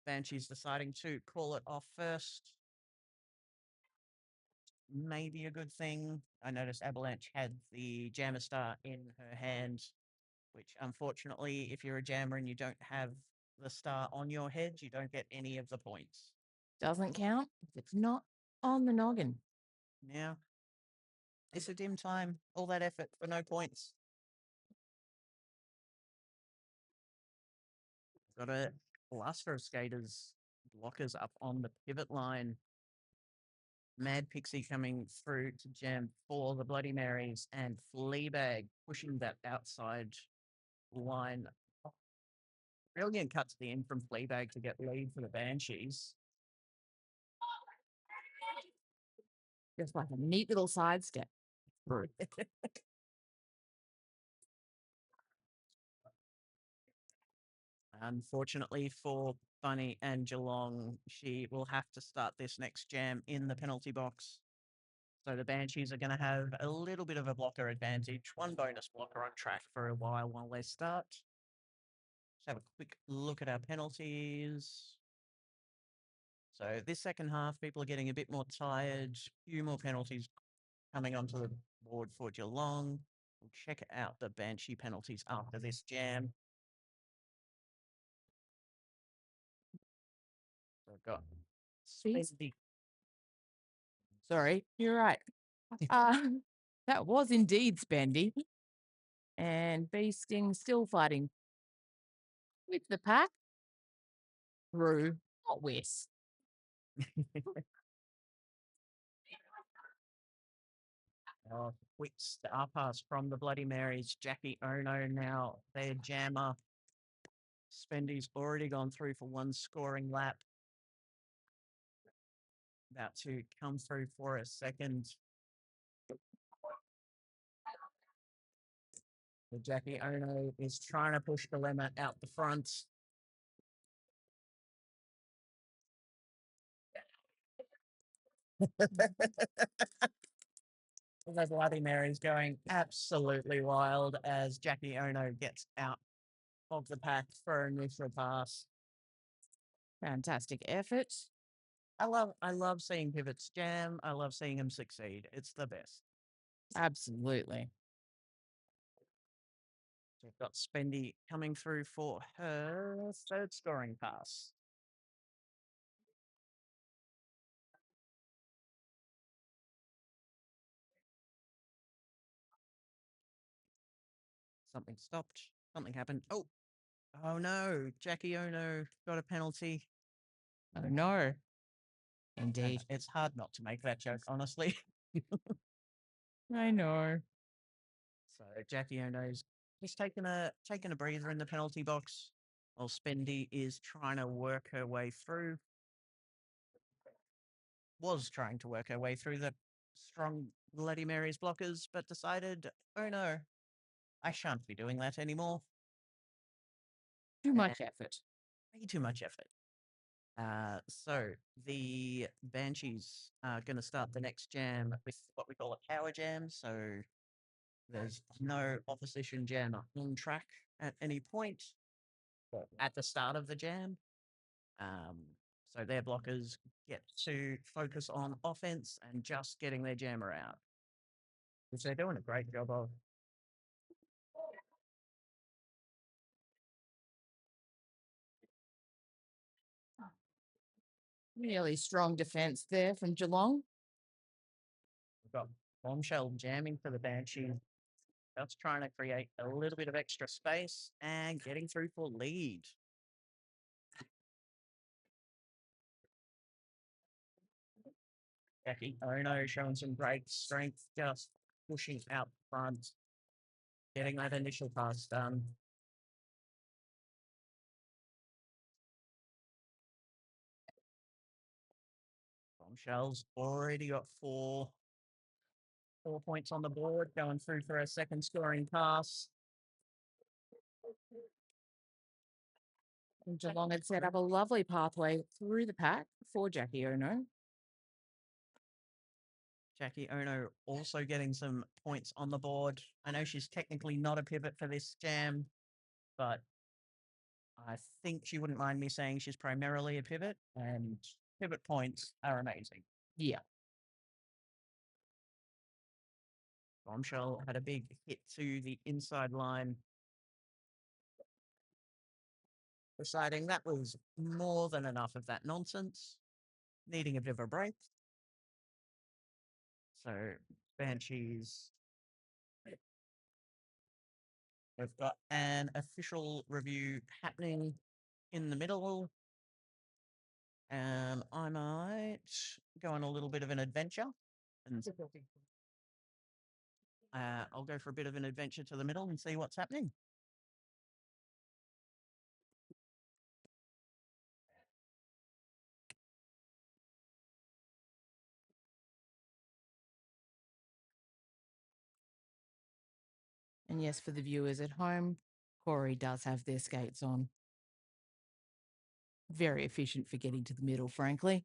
Banshees deciding to call it off first. Maybe a good thing. I noticed Avalanche had the Jammer Star in her hand, which unfortunately, if you're a jammer and you don't have the star on your head, you don't get any of the points. Doesn't count if it's not on the noggin. Yeah. It's a dim time. All that effort for no points. Got a cluster of skaters, blockers up on the pivot line. Mad Pixie coming through to jam for the Bloody Marys, and Fleabag pushing that outside line. Brilliant cut to the end from Fleabag to get lead for the Banshees. Just like a neat little sidestep. Unfortunately for Bunny and Geelong, she will have to start this next jam in the penalty box. So the Banshees are going to have a little bit of a blocker advantage. One bonus blocker on track for a while they start. Let's have a quick look at our penalties. So this second half, people are getting a bit more tired. A few more penalties coming onto the board for Geelong. We'll check out the Banshee penalties after this jam. So I've got Spendy. Sorry, you're right. That was indeed Spendy. And Beasting still fighting with the pack. Through, not West. Quick star pass from the Bloody Marys. Jackie Ono now their jammer. Spendy's already gone through for one scoring lap. About to come through for a second. The Jackie Ono is trying to push Dilemma out the front. The Bloody Mary's going absolutely wild as Jackie Ono gets out of the pack for an initial pass. Fantastic effort. I love seeing pivots jam. I love seeing him succeed. It's the best. Absolutely. So we've got Spendy coming through for her third scoring pass. Something stopped. Something happened. Oh no! Jackie Ono got a penalty. Oh no. And Indeed. it's hard not to make that joke, honestly. I know. So Jackie Ono's just taking a breather in the penalty box while Spendy is trying to work her way through. Was trying to work her way through the strong Bloody Mary's blockers, but decided, oh no, I shan't be doing that anymore. Too much effort. Way too much effort. So the Banshees are going to start the next jam with what we call a power jam. So there's no opposition jammer on track at any point at the start of the jam. So their blockers get to focus on offense and just getting their jammer out, which they're doing a great job of. Really strong defense there from Geelong. We've got Bombshell jamming for the Banshee, just trying to create a little bit of extra space and getting through for lead. Jackie Ono showing some great strength, just pushing out front, getting that initial pass done. Bombshell's already got four points on the board, going through for a second scoring pass. And Geelong had set up a lovely pathway through the pack for Jackie Ono. Jackie Ono also getting some points on the board. I know she's technically not a pivot for this jam, but I think she wouldn't mind me saying she's primarily a pivot, and pivot points are amazing. Yeah. Bombshell had a big hit to the inside line, deciding that was more than enough of that nonsense, needing a bit of a break. So, Banshees, we've got an official review happening in the middle. I might go on a little bit of an adventure. And I'll go for a bit of an adventure to the middle and see what's happening. And yes, for the viewers at home, Corey does have their skates on. Very efficient for getting to the middle, frankly.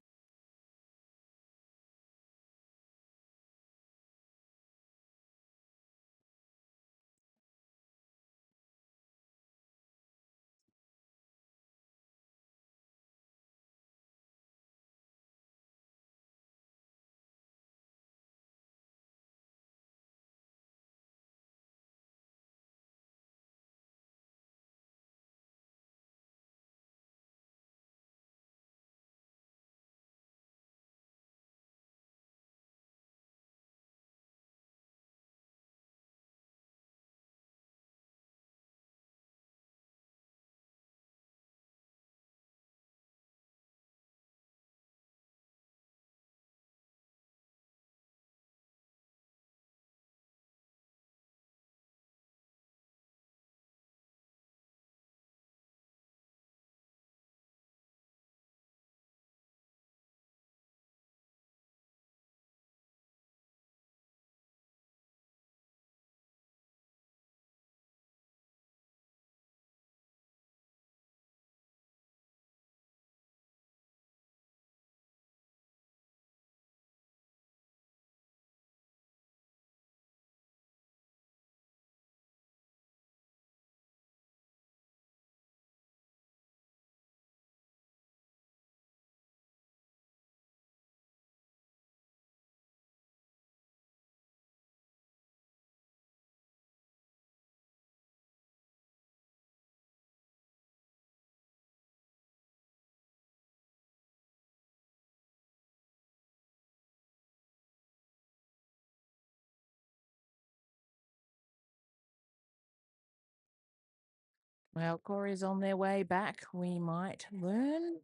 Well, Corey's on their way back. We might learn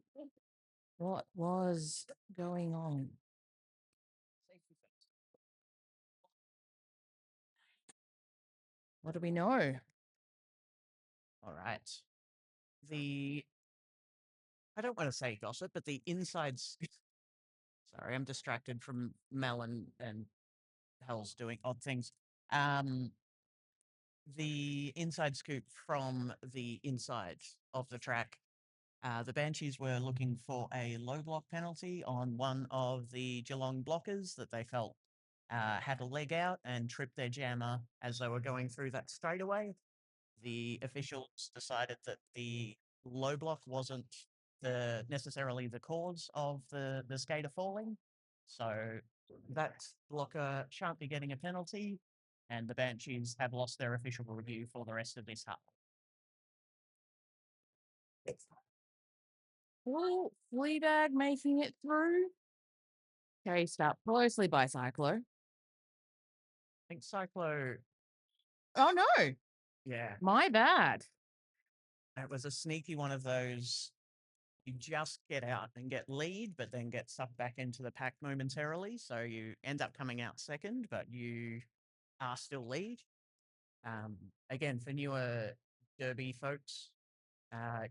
what was going on. Safety first. What do we know? All right. I don't want to say gossip, but the insides. Sorry, I'm distracted from Mel and Hell's doing odd things. Um, the inside scoop from the inside of the track. The Banshees were looking for a low block penalty on one of the Geelong blockers that they felt had a leg out and tripped their jammer as they were going through that straightaway. The officials decided that the low block wasn't necessarily the cause of the skater falling. So that blocker shan't be getting a penalty, and the Banshees have lost their official review for the rest of this half. Well, Fleabag making it through. Chased up closely by Cyclo. I think Cyclo, Oh no, yeah, my bad. it was a sneaky one of those. You just get out and get lead, but then get sucked back into the pack momentarily. So you end up coming out second, but you are still lead. Again, for newer Derby folks,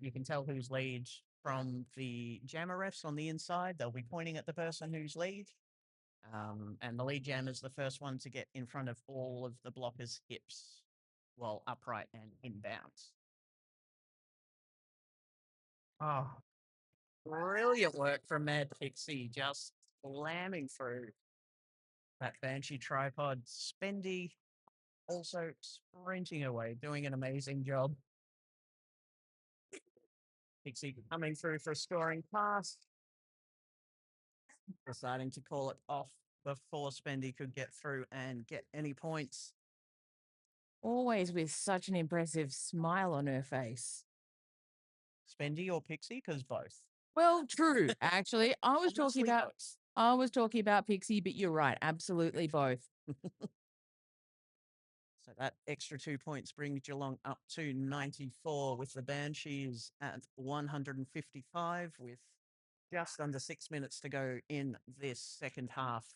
you can tell who's lead from the jammer refs on the inside. They'll be pointing at the person who's lead. And the lead jammer is the first one to get in front of all of the blockers' hips while upright and inbounds. Oh, brilliant work from Mad Pixie, just slamming through that Banshee tripod. Spendy also sprinting away, doing an amazing job. Pixie coming through for a scoring pass, deciding to call it off before Spendy could get through and get any points. Always with such an impressive smile on her face. Spendy or Pixie? Because both. Well, true. Actually, Honestly, both. I was talking about Pixie, but you're right. Absolutely both. So that extra 2 points brings Geelong up to 94 with the Banshees at 155 with just under 6 minutes to go in this second half,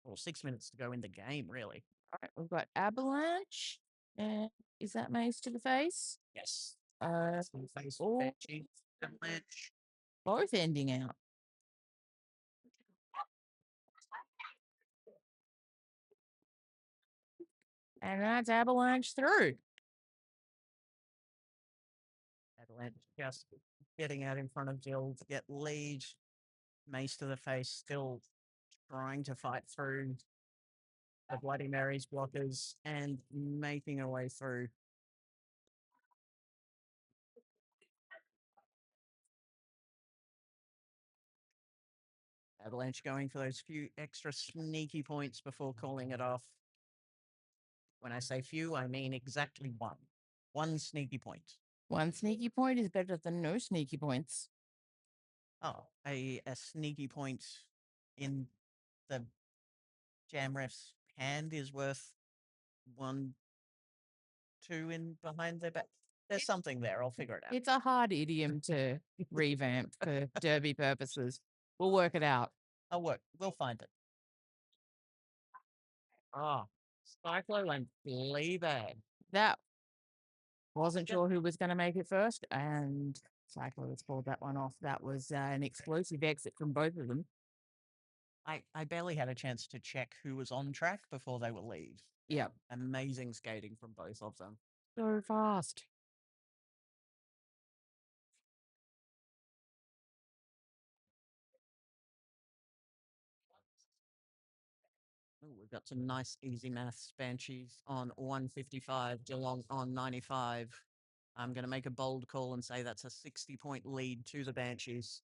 or 6 minutes to go in the game, really. All right, we've got Avalanche. And is that Mace to the face? Yes. Uh, Face oh, Banshees, Avalanche. both ending out. And that's Avalanche through. Avalanche just getting out in front of Jill to get lead. Mace to the face, still trying to fight through the Bloody Mary's blockers and making a way through. Avalanche going for those few extra sneaky points before calling it off. When I say few, I mean exactly one. One sneaky point. One sneaky point is better than no sneaky points. Oh, a sneaky point in the jam ref's hand is worth 1, 2 in behind their back. There's something there. I'll figure it out. It's a hard idiom to revamp for derby purposes. We'll work it out. I'll work. We'll find it. Oh, Cyclo and Fleabag. That wasn't sure who was going to make it first, and Cyclo has pulled that one off. That was an explosive exit from both of them. I barely had a chance to check who was on track before they would leave. Yep. Amazing skating from both of them. So fast. Oh, we've got some nice easy maths. Banshees on 155, Geelong on 95. I'm going to make a bold call and say that's a 60-point lead to the Banshees.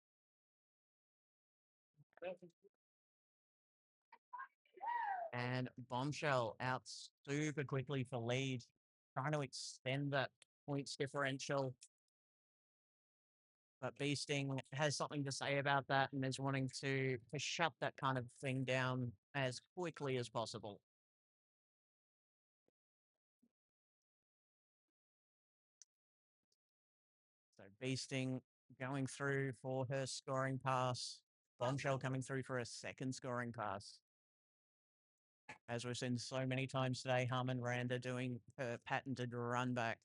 And Bombshell out super quickly for lead, trying to extend that points differential. But Beasting has something to say about that and is wanting to shut that kind of thing down as quickly as possible. Beasting going through for her scoring pass. Bombshell coming through for a second scoring pass. As we've seen so many times today, Harmon Randa doing her patented run back.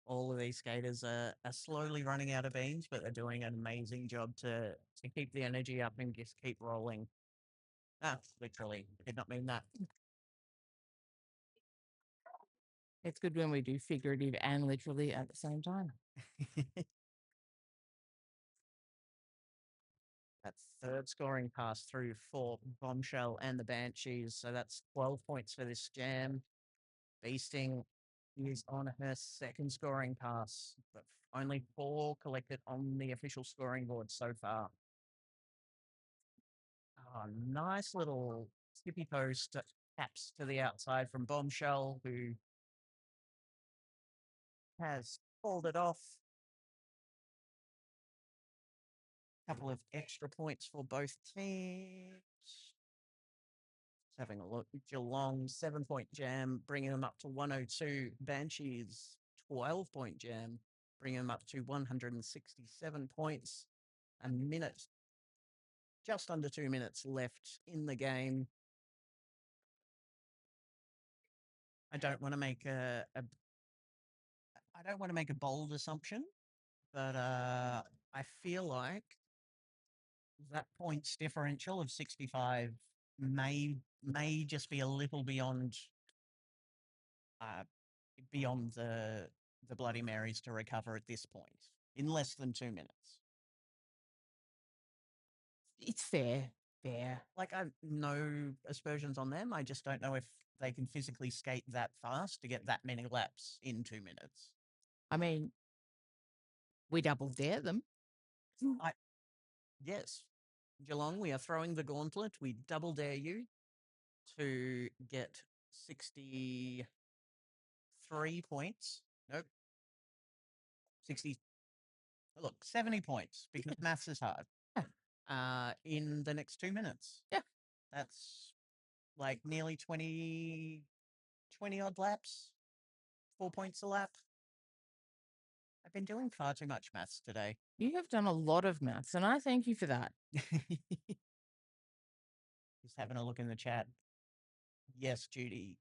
All of these skaters are slowly running out of beans, but they're doing an amazing job to keep the energy up and just keep rolling. Ah, literally, did not mean that. It's good when we do figurative and literally at the same time. That third scoring pass through for Bombshell and the Banshees. So that's 12 points for this jam. Beasting is on her second scoring pass, but only 4 collected on the official scoring board so far. Oh, nice little tippy toast taps to the outside from Bombshell, who has pulled it off. Couple of extra points for both teams. Just having a look. Geelong 7-point jam, bringing them up to 102. Banshees 12-point jam, bringing them up to 167 points. A minute, just under 2 minutes left in the game. I don't want to make I don't want to make a bold assumption, but I feel like that points differential of 65 may just be a little uh, beyond the Bloody Marys to recover at this point in less than 2 minutes. It's fair. Fair. Like, I've no aspersions on them. I just don't know if they can physically skate that fast to get that many laps in 2 minutes. I mean, we double dare them. Yes, Geelong, we are throwing the gauntlet. We double dare you to get 63 points. Nope. 60. Look, 70 points because maths is hard. In the next 2 minutes. Yeah. That's like nearly 20 odd laps, 4 points a lap. I've been doing far too much maths today. You have done a lot of maths, and I thank you for that. Just having a look in the chat. Yes, Judy.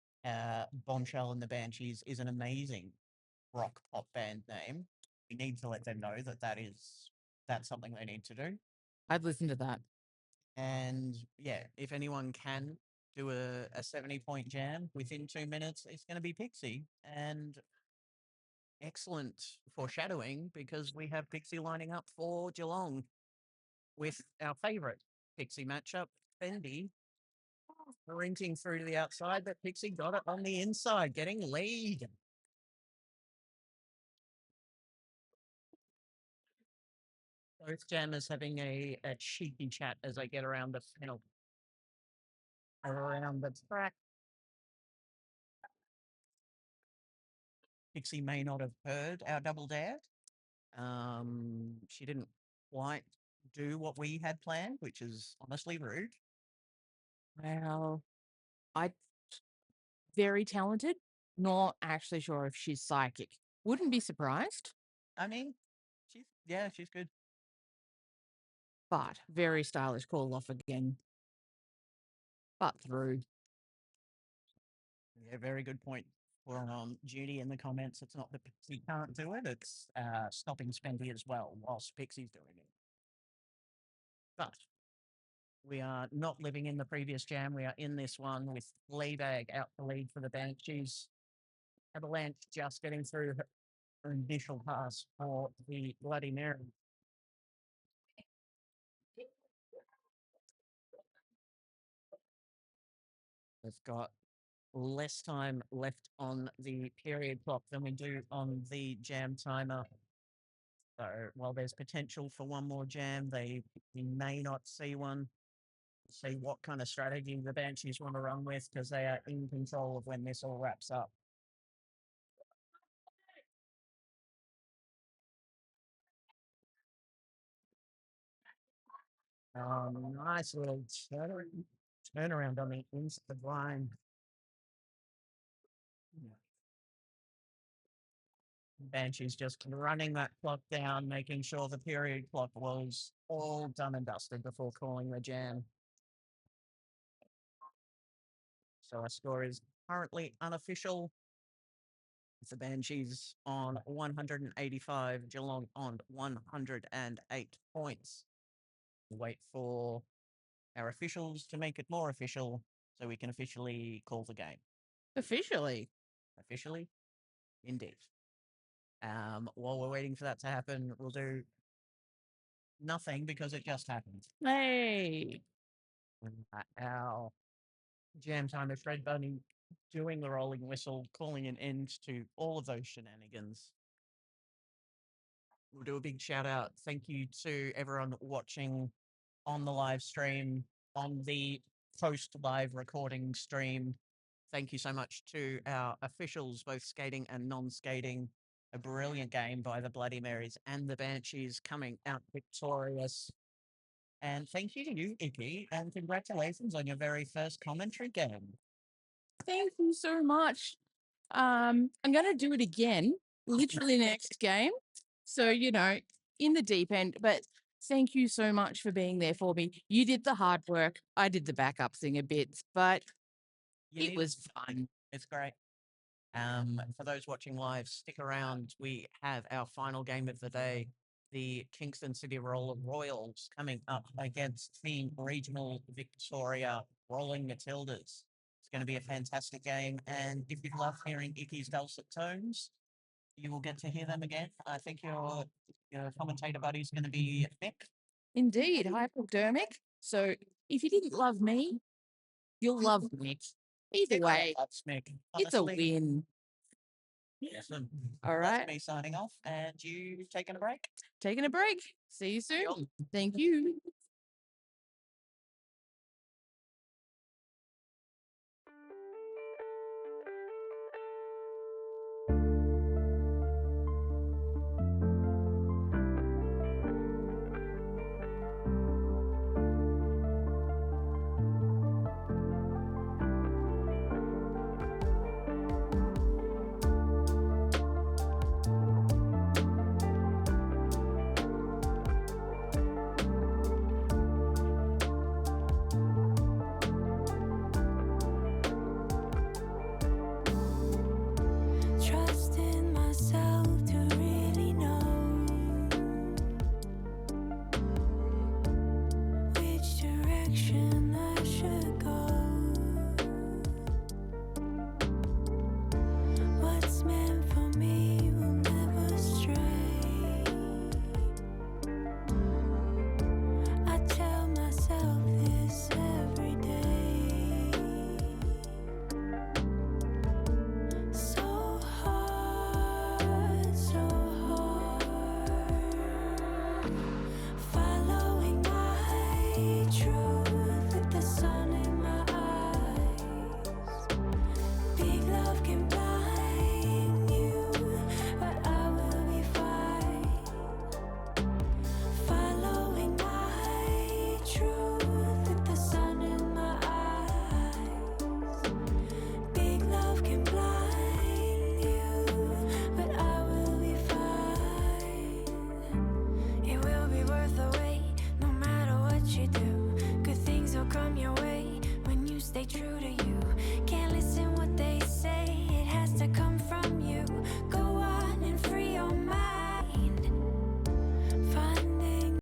Bombshell and the Banshees is an amazing rock pop band name. We need to let them know that that's something they need to do. I'd listen to that. And yeah, if anyone can do a 70-point jam within 2 minutes, it's going to be Pixie. And excellent foreshadowing because we have Pixie lining up for Geelong with our favourite Pixie matchup, Fendi, sprinting through to the outside, but Pixie got it on the inside, getting lead. Both jammers having a cheeky chat as I get around the panel. Around the track. Pixie may not have heard our double dare. She didn't quite do what we had planned, which is honestly rude. Well, I very talented. Not actually sure if she's psychic. Wouldn't be surprised, I mean, she's good. but very stylish call off again. But through. Yeah, very good point from Judy in the comments. It's not that Pixie can't do it, it's stopping Spendy as well whilst Pixie's doing it. But we are not living in the previous jam. We are in this one with Fleabag out the lead for the Banshees. Avalanche just getting through her initial pass for the Bloody Mary. They've got less time left on the period clock than we do on the jam timer. So while there's potential for one more jam, we may not see one. See what kind of strategy the Banshees want to run with because they are in control of when this all wraps up. Nice little turnaround on the inside line. Banshees just running that clock down, making sure the period clock was all done and dusted before calling the jam. So our score is currently unofficial. With the Banshees on 185, Geelong on 108 points. We'll wait for our officials to make it more official so we can officially call the game. Officially. Officially? Indeed. While we're waiting for that to happen, we'll do nothing because it just happened. Hey. Our jam timer, Fred Bunny, doing the rolling whistle, calling an end to all of those shenanigans. We'll do a big shout out. Thank you to everyone watching on the live stream, on the post live recording stream. Thank you so much to our officials, both skating and non skating. A brilliant game by the Bloody Marys and the Banshees coming out victorious. And thank you to you, Icky, and congratulations on your very first commentary game. Thank you so much. I'm going to do it again, literally next game. So, in the deep end. But thank you so much for being there for me. You did the hard work. I did the backup singer bits, but it was fun. It's great. For those watching live, stick around. We have our final game of the day, the Kingston City Royals coming up against the regional Victoria Rolling Matildas. It's going to be a fantastic game, and if you love hearing Icky's dulcet tones, you will get to hear them again. I think your commentator buddy is going to be Mick. Indeed, hypodermic. So if you didn't love me, you'll love Mick. Either way, That's Mick. it's a win. Awesome. All right. That's me signing off, and you taking a break? Taking a break. See you soon. Thank you. Stay true to you. Can't listen